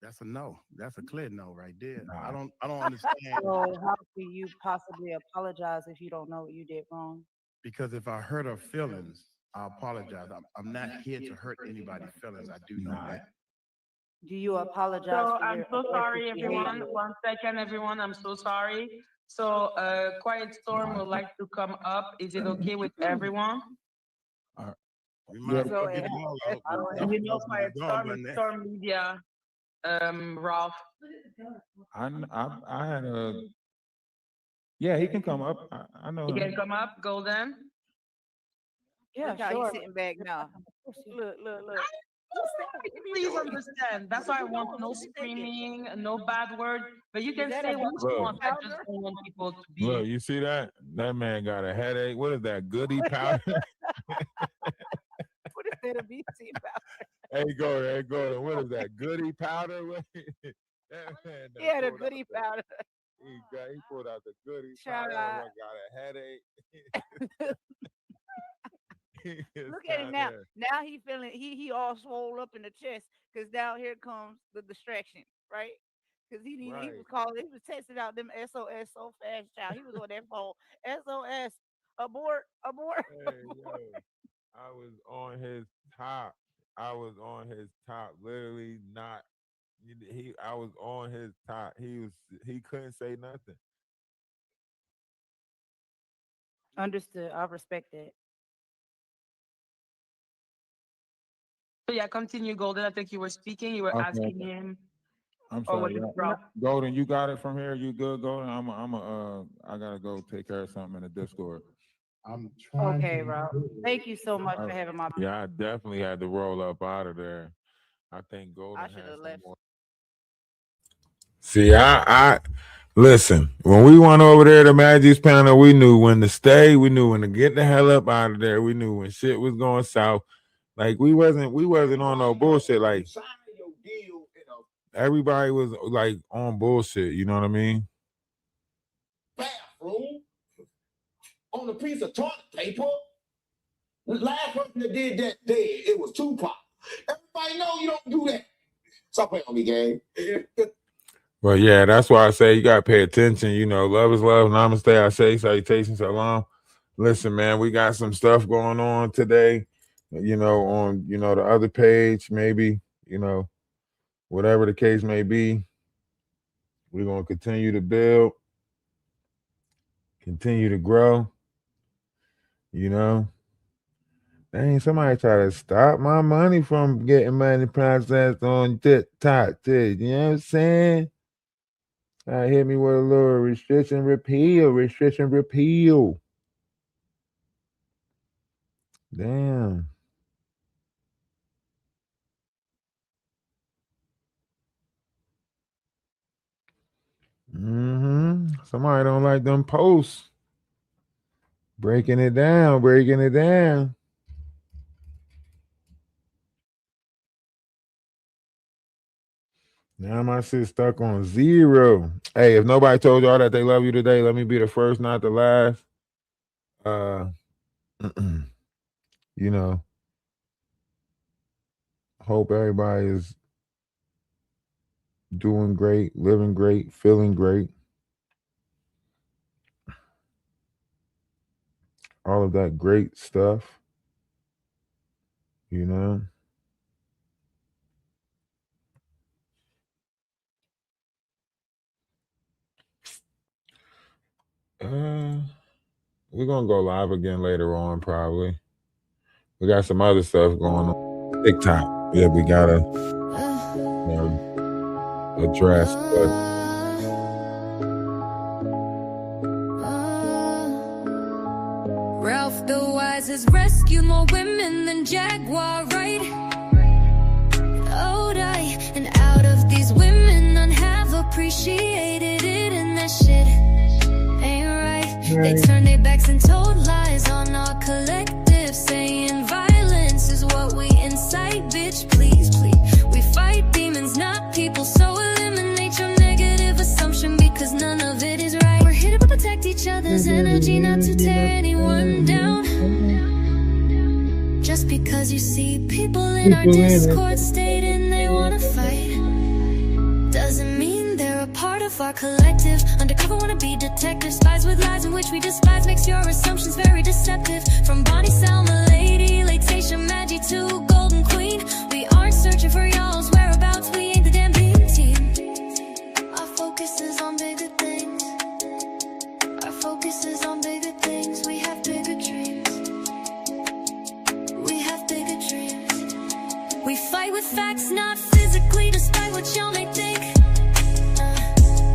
J: That's a no. That's a clear no right there.
B: Nah.
J: I don't understand
H: So how can you possibly apologize if you don't know what you did wrong?
J: because if I hurt her feelings, I apologize. I'm not here to hurt anybody's feelings. I do know
B: Nah.
J: that.
H: Do you apologize?
F: So
H: for
F: I'm
H: your
F: so sorry,
H: aggressive
F: everyone.
H: behavior?
F: 1 second, everyone. I'm so sorry. So Quiet Storm would like to come up. Is it okay with everyone?
J: We might as well
H: So,
J: get them all out.
F: And you know,
J: Y'all
F: Quiet
J: gone
F: Storm
J: by
F: is
J: now.
F: Storm Media. Ralph.
B: I had a. Yeah, he can come up. I know
F: You
B: him.
F: can come up, Golden.
H: yeah,
F: Look how
H: sure.
F: he's
H: Sitting back now. Look.
F: Please understand. That's why I want no screaming, no bad word. But you can
H: that
F: say
H: a
F: what you
B: Look.
F: want. I just don't want people to be.
B: Look, you see that? That man got a headache. What is that? Goody powder?
H: What is that a BC about?
B: Hey, Gordon. What is that? Goody powder? That man done
H: He had a
B: pulled out
H: goodie
B: the-
H: powder.
B: He pulled out the goody
H: Shout
B: powder.
H: out.
B: That one got a headache.
H: Look at him now. Now he feeling he all swole up in the chest because now here comes the distraction, right? Because he
B: Right.
H: was calling, he was testing out them SOS so fast, child. He was on that phone. SOS, abort.
B: Hey, yo, I was on his top. Literally not. I was on his top. He couldn't say nothing.
H: Understood. I respect that.
F: So yeah, continue, Golden. I think you were speaking. You were
B: Okay.
F: asking him.
B: I'm
F: Or was
B: sorry.
F: it Ralph?
B: Golden, you got it from here. You good, Golden? I gotta go take care of something in the Discord.
D: I'm trying
H: Okay,
D: to.
H: Ralph. Thank you so much for having my.
I: Yeah, I definitely had to roll up out of there. I think Golden
H: I should
I: has
H: have
I: some
H: left.
I: more.
B: See, I listen. When we went over there to Magic's panel, we knew when to stay. We knew when to get the hell up out of there. We knew when shit was going south. Like we wasn't on no bullshit. Like everybody was like on bullshit. You know what I mean?
L: Bathroom on a piece of toilet paper. The last person that did that dead, it was Tupac. Everybody know you don't do that. Stop playing on me, gang.
B: But yeah, that's why I say you gotta pay attention. You know, love is love. Namaste. I say salutations, salam. Listen, man, we got some stuff going on today. You know, on the other page, maybe, whatever the case may be, we're gonna continue to build, continue to grow. Dang, somebody try to stop my money from getting money processed on TikTok. You know what I'm saying? Hit me with a little restriction repeal. Damn. Somebody don't like them posts. Breaking it down. Now my shit stuck on 0. Hey, if nobody told y'all that they love you today, let me be the first, not the last. Hope everybody is doing great, living great, feeling great. All of that great stuff. We're gonna go live again later on, probably. We got some other stuff going on. TikTok. Yeah, we gotta address, but
A: RalphDaWise has rescued more women than Jaguar, right? Oh, and out of these women, none have appreciated it, and that shit ain't right. They turned their backs and told lies on our collective, saying violence is what we incite. Bitch, please, we fight demons, not people, so eliminate your negative assumption, because none of it is right. We're here to protect each other's energy, not to tear anyone down. Just because you see people in our Discord stating they wanna fight doesn't mean they're a part of our collective. Undercover wanna be detectives, spies with lies in which we despise, makes your assumptions very deceptive. From Bonnie, Selma, Lady, Latasha, Maggie to Golden Queen, we aren't searching for y'all's whereabouts, we ain't the damn beam team. Our focus is on bigger things. Our focus is on bigger things. We have bigger dreams. We fight with facts, not physically, despite what y'all may think.